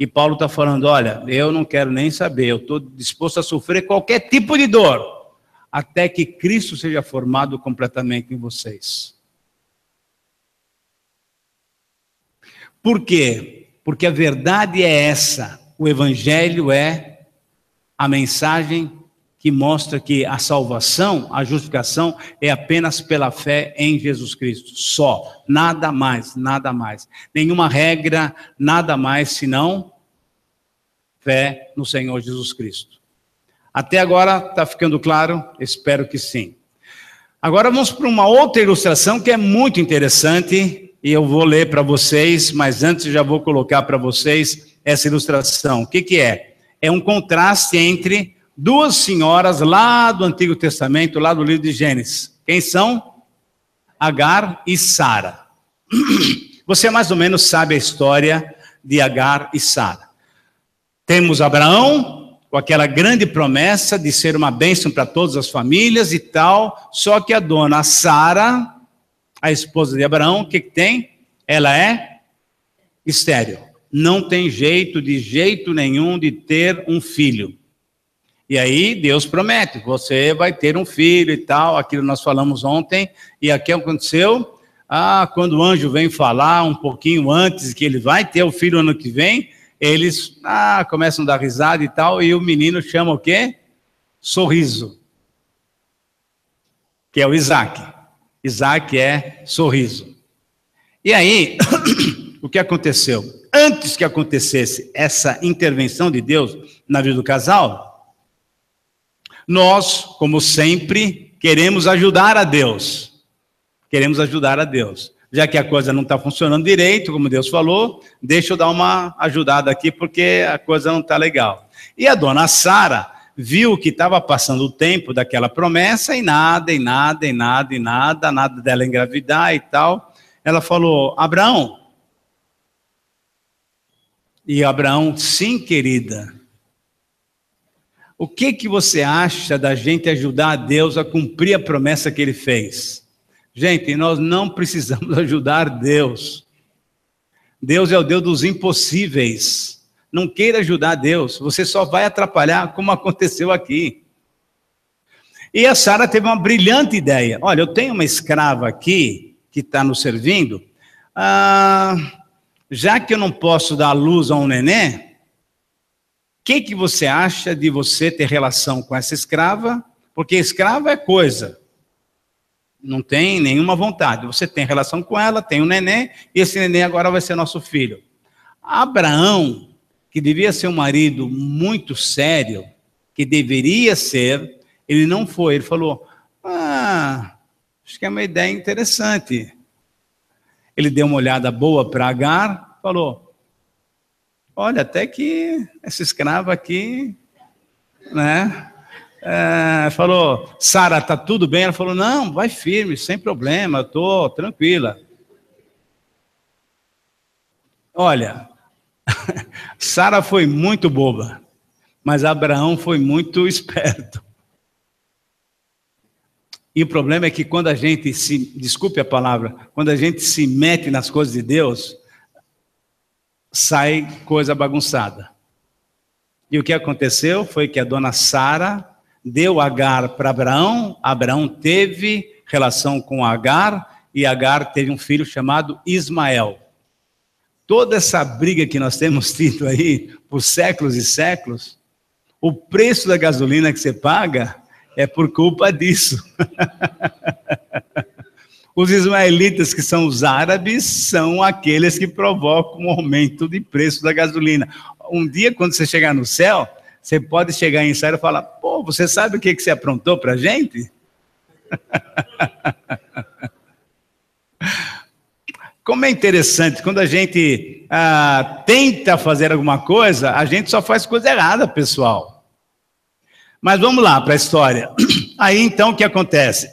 E Paulo está falando, olha, eu não quero nem saber, eu estou disposto a sofrer qualquer tipo de dor, até que Cristo seja formado completamente em vocês. Por quê? Porque a verdade é essa, o Evangelho é a mensagem que mostra que a salvação, a justificação é apenas pela fé em Jesus Cristo, só, nada mais, nenhuma regra, nada mais, senão fé no Senhor Jesus Cristo. Até agora está ficando claro? Espero que sim. Agora vamos para uma outra ilustração que é muito interessante, e eu vou ler para vocês, mas antes já vou colocar para vocês essa ilustração. O que é? É um contraste entre duas senhoras lá do Antigo Testamento, lá do livro de Gênesis. Quem são? Agar e Sara. Você mais ou menos sabe a história de Agar e Sara. Temos Abraão, com aquela grande promessa de ser uma bênção para todas as famílias e tal, só que a dona Sara, a esposa de Abraão, o que tem? Ela é estéril. Não tem jeito, de jeito nenhum, de ter um filho. E aí Deus promete, você vai ter um filho e tal, aquilo nós falamos ontem, e aqui aconteceu, quando o anjo vem falar um pouquinho antes que ele vai ter o filho ano que vem, eles começam a dar risada e tal, e o menino chama o quê? Sorriso. Que é o Isaac. Isaac é sorriso. E aí, o que aconteceu? Antes que acontecesse essa intervenção de Deus na vida do casal, nós, como sempre, queremos ajudar a Deus. Queremos ajudar a Deus. Já que a coisa não está funcionando direito, como Deus falou, deixa eu dar uma ajudada aqui, porque a coisa não está legal. E a dona Sara viu que estava passando o tempo daquela promessa e nada dela engravidar e tal. Ela falou, Abraão. E Abraão, sim, querida. O que você acha da gente ajudar a Deus a cumprir a promessa que ele fez? Gente, nós não precisamos ajudar Deus. Deus é o Deus dos impossíveis. Não queira ajudar Deus, você só vai atrapalhar, como aconteceu aqui. E a Sara teve uma brilhante ideia. Olha, eu tenho uma escrava aqui, que está nos servindo. Já que eu não posso dar luz a um neném, o que você acha de você ter relação com essa escrava? Porque escrava é coisa. Não tem nenhuma vontade. Você tem relação com ela, tem um neném, e esse neném agora vai ser nosso filho. Abraão, que devia ser um marido muito sério, que deveria ser, ele não foi. Ele falou, acho que é uma ideia interessante. Ele deu uma olhada boa para Agar, falou, olha, até que essa escrava aqui, né? Falou, Sara, está tudo bem? Ela falou, não, vai firme, sem problema, estou tranquila. Olha, Sara foi muito boba, mas Abraão foi muito esperto. E o problema é que quando a gente desculpe a palavra, quando a gente se mete nas coisas de Deus, sai coisa bagunçada. E o que aconteceu foi que a dona Sara deu Agar para Abraão, Abraão teve relação com Agar, e Agar teve um filho chamado Ismael. Toda essa briga que nós temos tido aí, por séculos e séculos, o preço da gasolina que você paga é por culpa disso. Os ismaelitas, que são os árabes, são aqueles que provocam o aumento de preço da gasolina. Um dia, quando você chegar no céu, você pode chegar em Israel e falar, pô, você sabe o que você aprontou para a gente? Como é interessante, quando a gente tenta fazer alguma coisa, a gente só faz coisa errada, pessoal. Mas vamos lá para a história. Aí então o que acontece?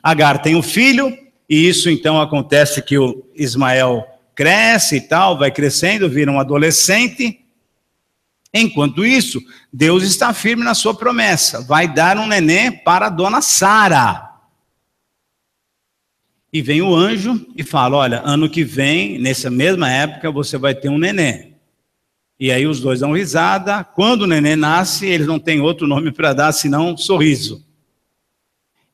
Agar tem um filho, e isso então acontece que o Ismael cresce e tal, vai crescendo, vira um adolescente. Enquanto isso, Deus está firme na sua promessa, vai dar um neném para a dona Sara. E vem o anjo e fala, olha, ano que vem, nessa mesma época, você vai ter um neném. E aí os dois dão risada. Quando o neném nasce, eles não têm outro nome para dar, senão Sorriso.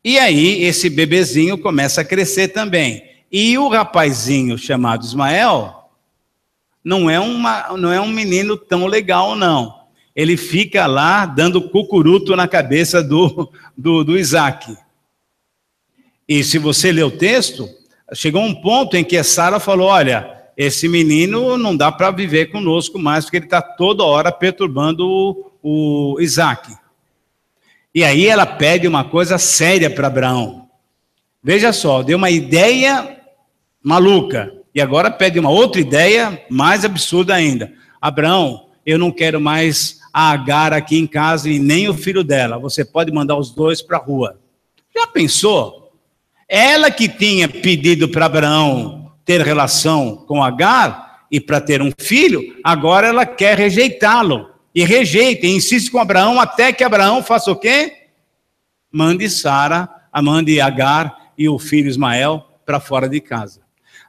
E aí esse bebezinho começa a crescer também. E o rapazinho chamado Ismael não é um menino tão legal, não. Ele fica lá dando cucuruto na cabeça do Isaac. E se você ler o texto, chegou um ponto em que a Sara falou, olha, esse menino não dá para viver conosco mais, porque ele está toda hora perturbando o Isaac. E aí ela pede uma coisa séria para Abraão. Veja só, deu uma ideia maluca, e agora pede uma outra ideia mais absurda ainda. Abraão, eu não quero mais a Agar aqui em casa e nem o filho dela, você pode mandar os dois para a rua. Já pensou? Ela que tinha pedido para Abraão ter relação com Agar e para ter um filho, agora ela quer rejeitá-lo. E rejeita, e insiste com Abraão até que Abraão faça o quê? Mande Agar e o filho Ismael para fora de casa.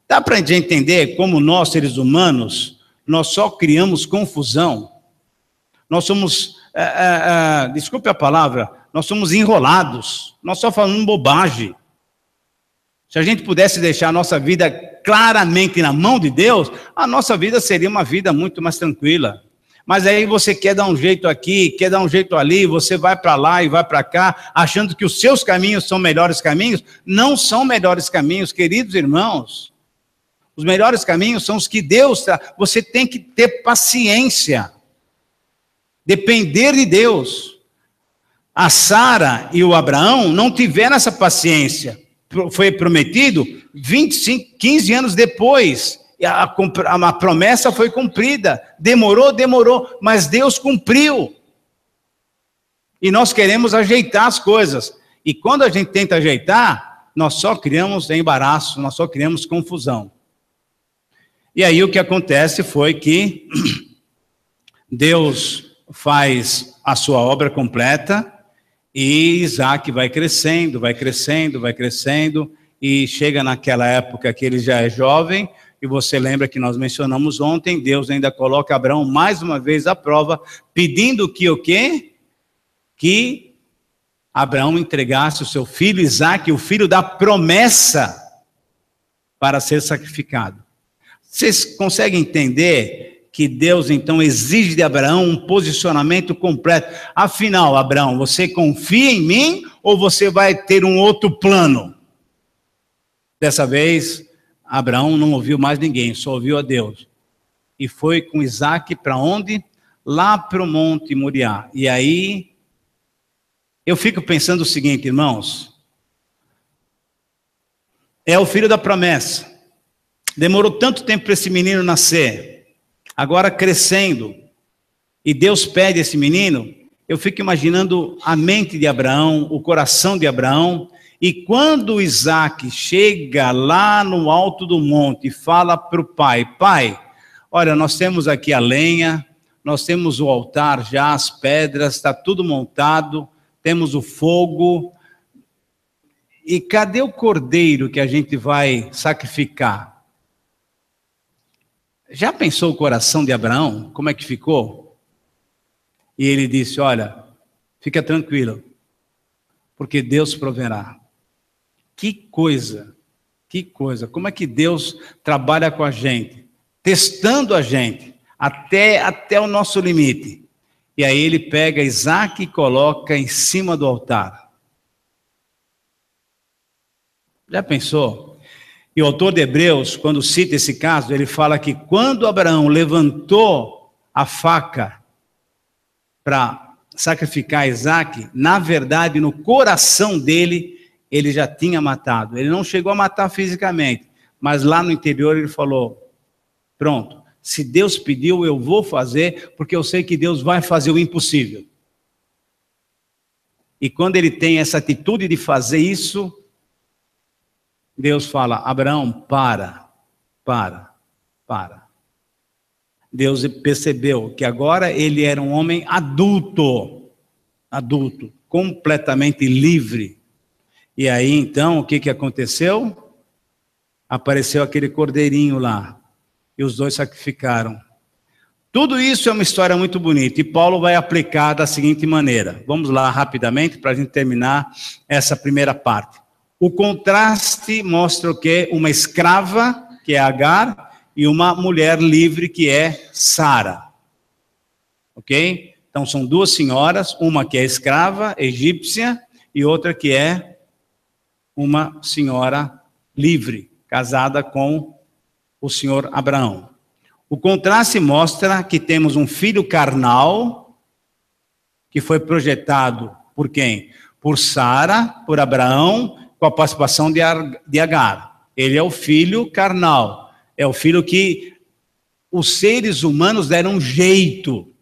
Dá para a gente entender como nós, seres humanos, nós só criamos confusão. Nós somos, desculpe a palavra, nós somos enrolados, nós só falamos bobagem. Se a gente pudesse deixar a nossa vida claramente na mão de Deus, a nossa vida seria uma vida muito mais tranquila. Mas aí você quer dar um jeito aqui, quer dar um jeito ali, você vai para lá e vai para cá, achando que os seus caminhos são melhores caminhos. Não são melhores caminhos, queridos irmãos. Os melhores caminhos são os que Deus dá. Você tem que ter paciência, depender de Deus. A Sara e o Abraão não tiveram essa paciência. Foi prometido 15 anos depois. A promessa foi cumprida. Demorou, mas Deus cumpriu. E nós queremos ajeitar as coisas. E quando a gente tenta ajeitar, nós só criamos embaraço, nós só criamos confusão. E aí o que acontece foi que Deus faz a sua obra completa e Isaac vai crescendo, e chega naquela época que ele já é jovem, e você lembra que nós mencionamos ontem, Deus ainda coloca Abraão mais uma vez à prova, pedindo que o quê? Que Abraão entregasse o seu filho Isaac, o filho da promessa, para ser sacrificado. Vocês conseguem entender que Deus então exige de Abraão um posicionamento completo? Afinal, Abraão, você confia em mim ou você vai ter um outro plano? Dessa vez, Abraão não ouviu mais ninguém, só ouviu a Deus. E foi com Isaac para onde? Lá para o Monte Moriá. E aí, eu fico pensando o seguinte, irmãos. É o filho da promessa. Demorou tanto tempo para esse menino nascer. Agora crescendo. E Deus pede esse menino. Eu fico imaginando a mente de Abraão, o coração de Abraão. E quando Isaac chega lá no alto do monte e fala para o pai, pai, olha, nós temos aqui a lenha, nós temos o altar já, as pedras, está tudo montado, temos o fogo. E cadê o cordeiro que a gente vai sacrificar? Já pensou o coração de Abraão? Como é que ficou? E ele disse, olha, fica tranquilo, porque Deus proverá. Que coisa, como é que Deus trabalha com a gente, testando a gente, até o nosso limite. E aí ele pega Isaac e coloca em cima do altar. Já pensou? E o autor de Hebreus, quando cita esse caso, ele fala que quando Abraão levantou a faca para sacrificar Isaac, na verdade, no coração dele, ele já tinha matado. Ele não chegou a matar fisicamente, mas lá no interior ele falou, pronto, se Deus pediu, eu vou fazer, porque eu sei que Deus vai fazer o impossível. E quando ele tem essa atitude de fazer isso, Deus fala, Abraão, para. Deus percebeu que agora ele era um homem adulto, completamente livre. E aí, então, o que aconteceu? Apareceu aquele cordeirinho lá, e os dois sacrificaram. Tudo isso é uma história muito bonita, e Paulo vai aplicar da seguinte maneira. Vamos lá rapidamente, para a gente terminar essa primeira parte. O contraste mostra o quê? Uma escrava, que é Agar, e uma mulher livre, que é Sara. Ok? Então, são duas senhoras, uma que é escrava, egípcia, e outra que é uma senhora livre, casada com o senhor Abraão. O contraste mostra que temos um filho carnal, que foi projetado por quem? Por Sara, por Abraão, com a participação de Agar. Ele é o filho carnal, é o filho que os seres humanos deram um jeito,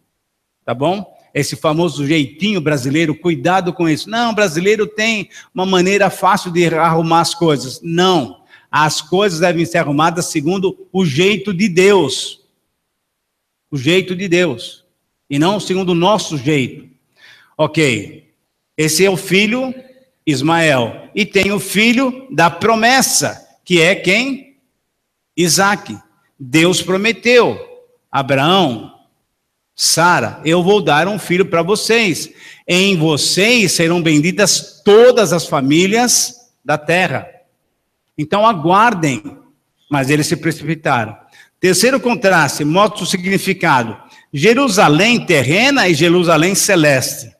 tá bom? Esse famoso jeitinho brasileiro, cuidado com isso. Não, o brasileiro tem uma maneira fácil de arrumar as coisas. Não, as coisas devem ser arrumadas segundo o jeito de Deus. O jeito de Deus. E não segundo o nosso jeito. Ok, esse é o filho Ismael. E tem o filho da promessa, que é quem? Isaac. Deus prometeu. Abraão, Sara, eu vou dar um filho para vocês. Em vocês serão benditas todas as famílias da terra. Então aguardem, mas eles se precipitaram. Terceiro contraste, mostra o significado. Jerusalém terrena e Jerusalém celeste.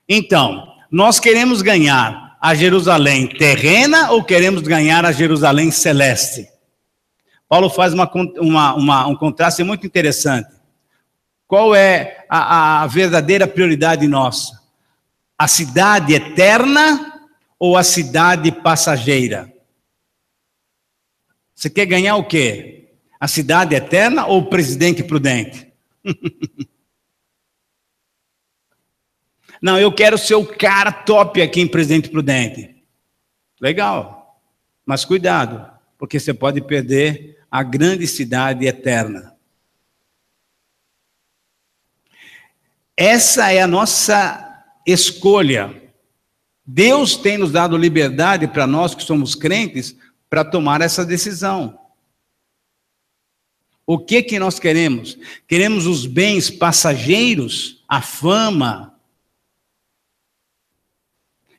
Então, nós queremos ganhar a Jerusalém terrena ou queremos ganhar a Jerusalém celeste? Paulo faz um contraste muito interessante. Qual é a verdadeira prioridade nossa? A cidade eterna ou a cidade passageira? Você quer ganhar o quê? A cidade eterna ou o presidente prudente? Não, eu quero ser o cara top aqui em Presidente Prudente. Legal, mas cuidado, porque você pode perder a grande cidade eterna. Essa é a nossa escolha. Deus tem nos dado liberdade para nós que somos crentes para tomar essa decisão. O que nós queremos? Queremos os bens passageiros, a fama.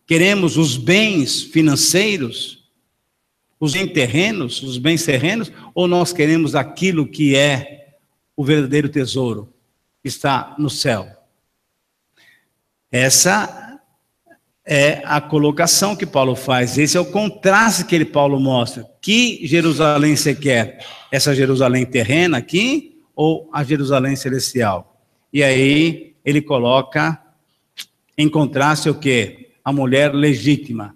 Queremos os bens financeiros, os bens terrenos, ou nós queremos aquilo que é o verdadeiro tesouro, que está no céu? Essa é a colocação que Paulo faz, esse é o contraste que Paulo mostra. Que Jerusalém você quer? Essa Jerusalém terrena aqui, ou a Jerusalém celestial? E aí ele coloca em contraste o quê? A mulher legítima.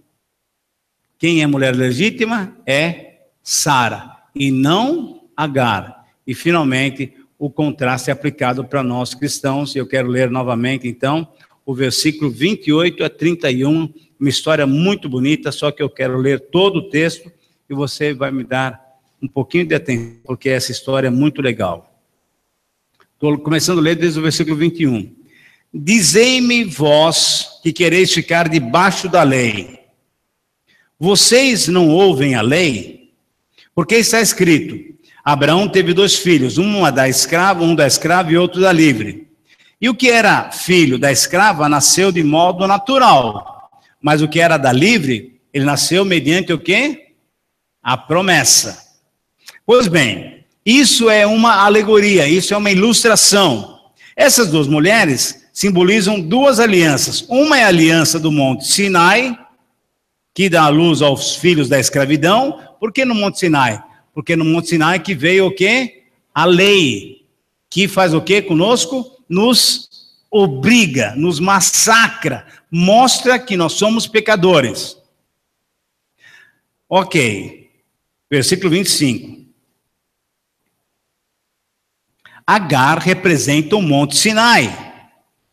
Quem é mulher legítima? É Sara, e não Agar. E finalmente, o contraste é aplicado para nós cristãos, e eu quero ler novamente então, o versículo 28 a 31, uma história muito bonita, só que eu quero ler todo o texto, e você vai me dar um pouquinho de atenção, porque essa história é muito legal. Estou começando a ler desde o versículo 21. Dizei-me vós que quereis ficar debaixo da lei. Vocês não ouvem a lei? Porque está escrito, Abraão teve 2 filhos, um da escrava e outro da livre. E o que era filho da escrava nasceu de modo natural, mas o que era da livre, ele nasceu mediante o quê? A promessa. Pois bem, isso é uma alegoria, isso é uma ilustração. Essas 2 mulheres simbolizam 2 alianças. Uma é a aliança do Monte Sinai, que dá a luz aos filhos da escravidão. Por que no Monte Sinai? Porque no Monte Sinai que veio o quê? A lei, que faz o quê conosco? Nos obriga, nos massacra, mostra que nós somos pecadores. Ok, versículo 25. Agar representa o Monte Sinai,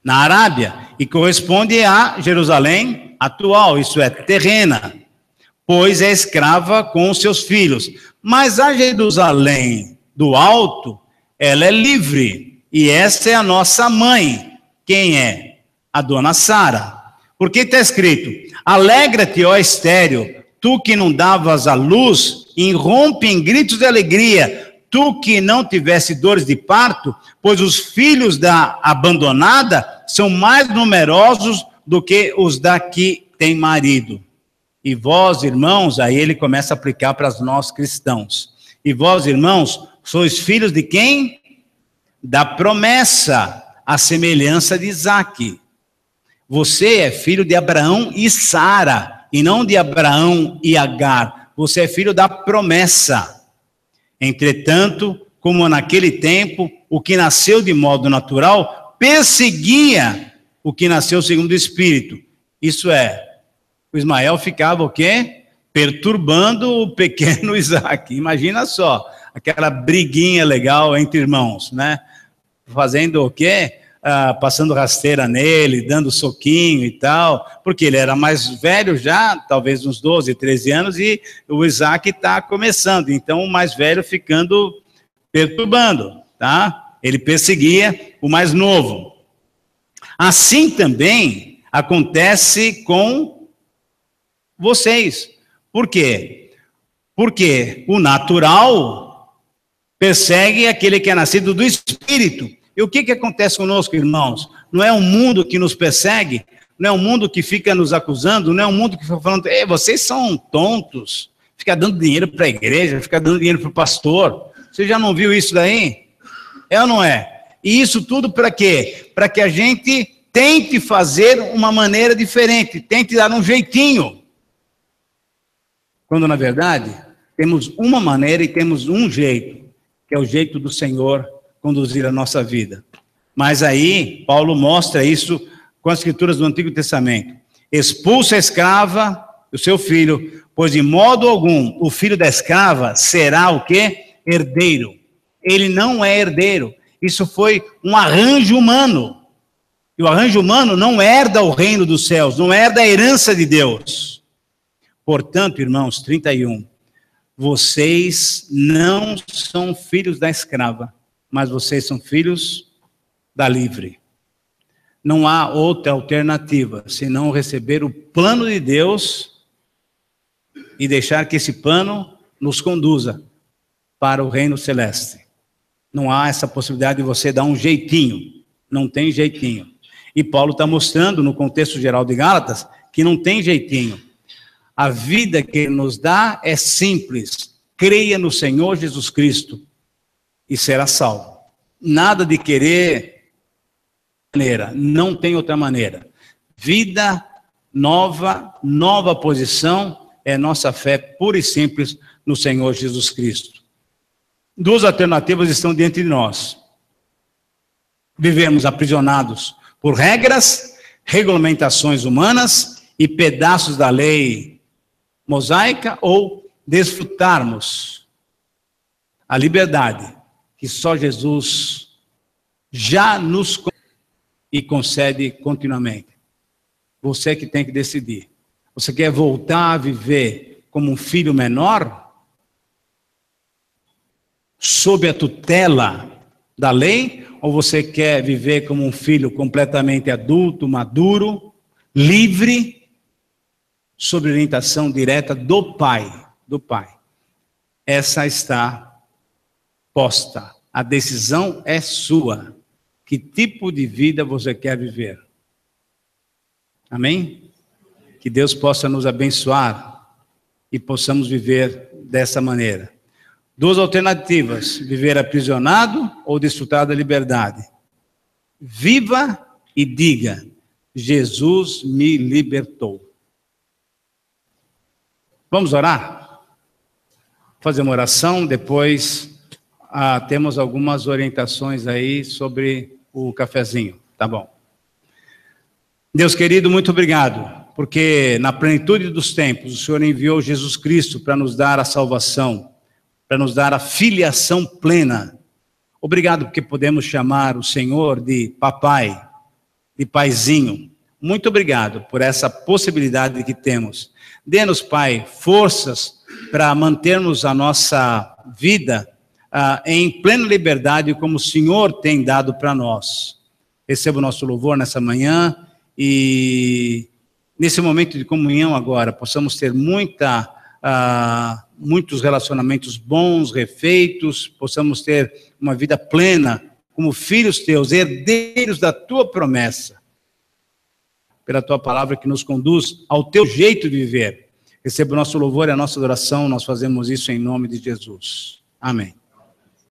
na Arábia, e corresponde a Jerusalém atual, isso é, terrena, pois é escrava com os seus filhos. Mas a Jerusalém do alto, ela é livre, e essa é a nossa mãe. Quem é? A dona Sara. Porque está escrito, alegra-te, ó estéril, tu que não davas a luz, irrompe em gritos de alegria, tu que não tivesse dores de parto, pois os filhos da abandonada são mais numerosos do que os da que tem marido. E vós, irmãos, aí ele começa a aplicar para nós cristãos. E vós, irmãos, sois filhos de quem? Da promessa, a semelhança de Isaque. Você é filho de Abraão e Sara, e não de Abraão e Agar. Você é filho da promessa. Entretanto, como naquele tempo, o que nasceu de modo natural perseguia o que nasceu segundo o Espírito. Isso é, o Ismael ficava o quê? Perturbando o pequeno Isaac. Imagina só, aquela briguinha legal entre irmãos, né? Fazendo o quê? Passando rasteira nele, dando soquinho e tal, porque ele era mais velho já, talvez uns 12, 13 anos, e o Isaac está começando, então o mais velho ficando perturbando, tá? Ele perseguia o mais novo. Assim também acontece com vocês. Por quê? Porque o natural persegue aquele que é nascido do Espírito. E o que acontece conosco, irmãos? Não é um mundo que nos persegue, não é um mundo que fica nos acusando, não é um mundo que fica falando, vocês são tontos, ficar dando dinheiro para a igreja, ficar dando dinheiro para o pastor. Você já não viu isso daí? É ou não é? E isso tudo para quê? Para que a gente tente fazer uma maneira diferente, tente dar um jeitinho. Quando, na verdade, temos uma maneira e temos um jeito, que é o jeito do Senhor conduzir a nossa vida. Mas aí, Paulo mostra isso com as escrituras do Antigo Testamento. Expulsa a escrava, o seu filho, pois de modo algum o filho da escrava será o quê? Herdeiro. Ele não é herdeiro. Isso foi um arranjo humano. E o arranjo humano não herda o reino dos céus, não herda a herança de Deus. Portanto, irmãos, 31, vocês não são filhos da escrava, mas vocês são filhos da livre. Não há outra alternativa, senão receber o plano de Deus e deixar que esse plano nos conduza para o reino celeste. Não há essa possibilidade de você dar um jeitinho, não tem jeitinho. E Paulo está mostrando no contexto geral de Gálatas que não tem jeitinho. A vida que ele nos dá é simples. Creia no Senhor Jesus Cristo e será salvo. Nada de querer maneira, não tem outra maneira. Vida nova, nova posição, é nossa fé pura e simples no Senhor Jesus Cristo. Duas alternativas estão diante de nós. Vivemos aprisionados por regras, regulamentações humanas e pedaços da lei mosaica, ou desfrutarmos a liberdade que só Jesus já nos e concede continuamente. Você que tem que decidir. Você quer voltar a viver como um filho menor, sob a tutela da lei, ou você quer viver como um filho completamente adulto, maduro, livre, sob orientação direta do Pai, do Pai. Essa está posta. A decisão é sua. Que tipo de vida você quer viver? Amém? Que Deus possa nos abençoar e possamos viver dessa maneira. Duas alternativas: viver aprisionado ou desfrutar da liberdade. Viva e diga: Jesus me libertou. Vamos orar? Fazer uma oração, depois temos algumas orientações aí sobre o cafezinho, tá bom? Deus querido, muito obrigado, porque na plenitude dos tempos o Senhor enviou Jesus Cristo para nos dar a salvação, para nos dar a filiação plena. Obrigado porque podemos chamar o Senhor de papai, de paizinho. Muito obrigado por essa possibilidade que temos. Dê-nos, Pai, forças para mantermos a nossa vida em plena liberdade, como o Senhor tem dado para nós. Receba o nosso louvor nessa manhã e nesse momento de comunhão agora, possamos ter muitos relacionamentos bons, refeitos, possamos ter uma vida plena, como filhos teus, herdeiros da tua promessa, pela tua palavra que nos conduz ao teu jeito de viver. Receba o nosso louvor e a nossa adoração, nós fazemos isso em nome de Jesus. Amém.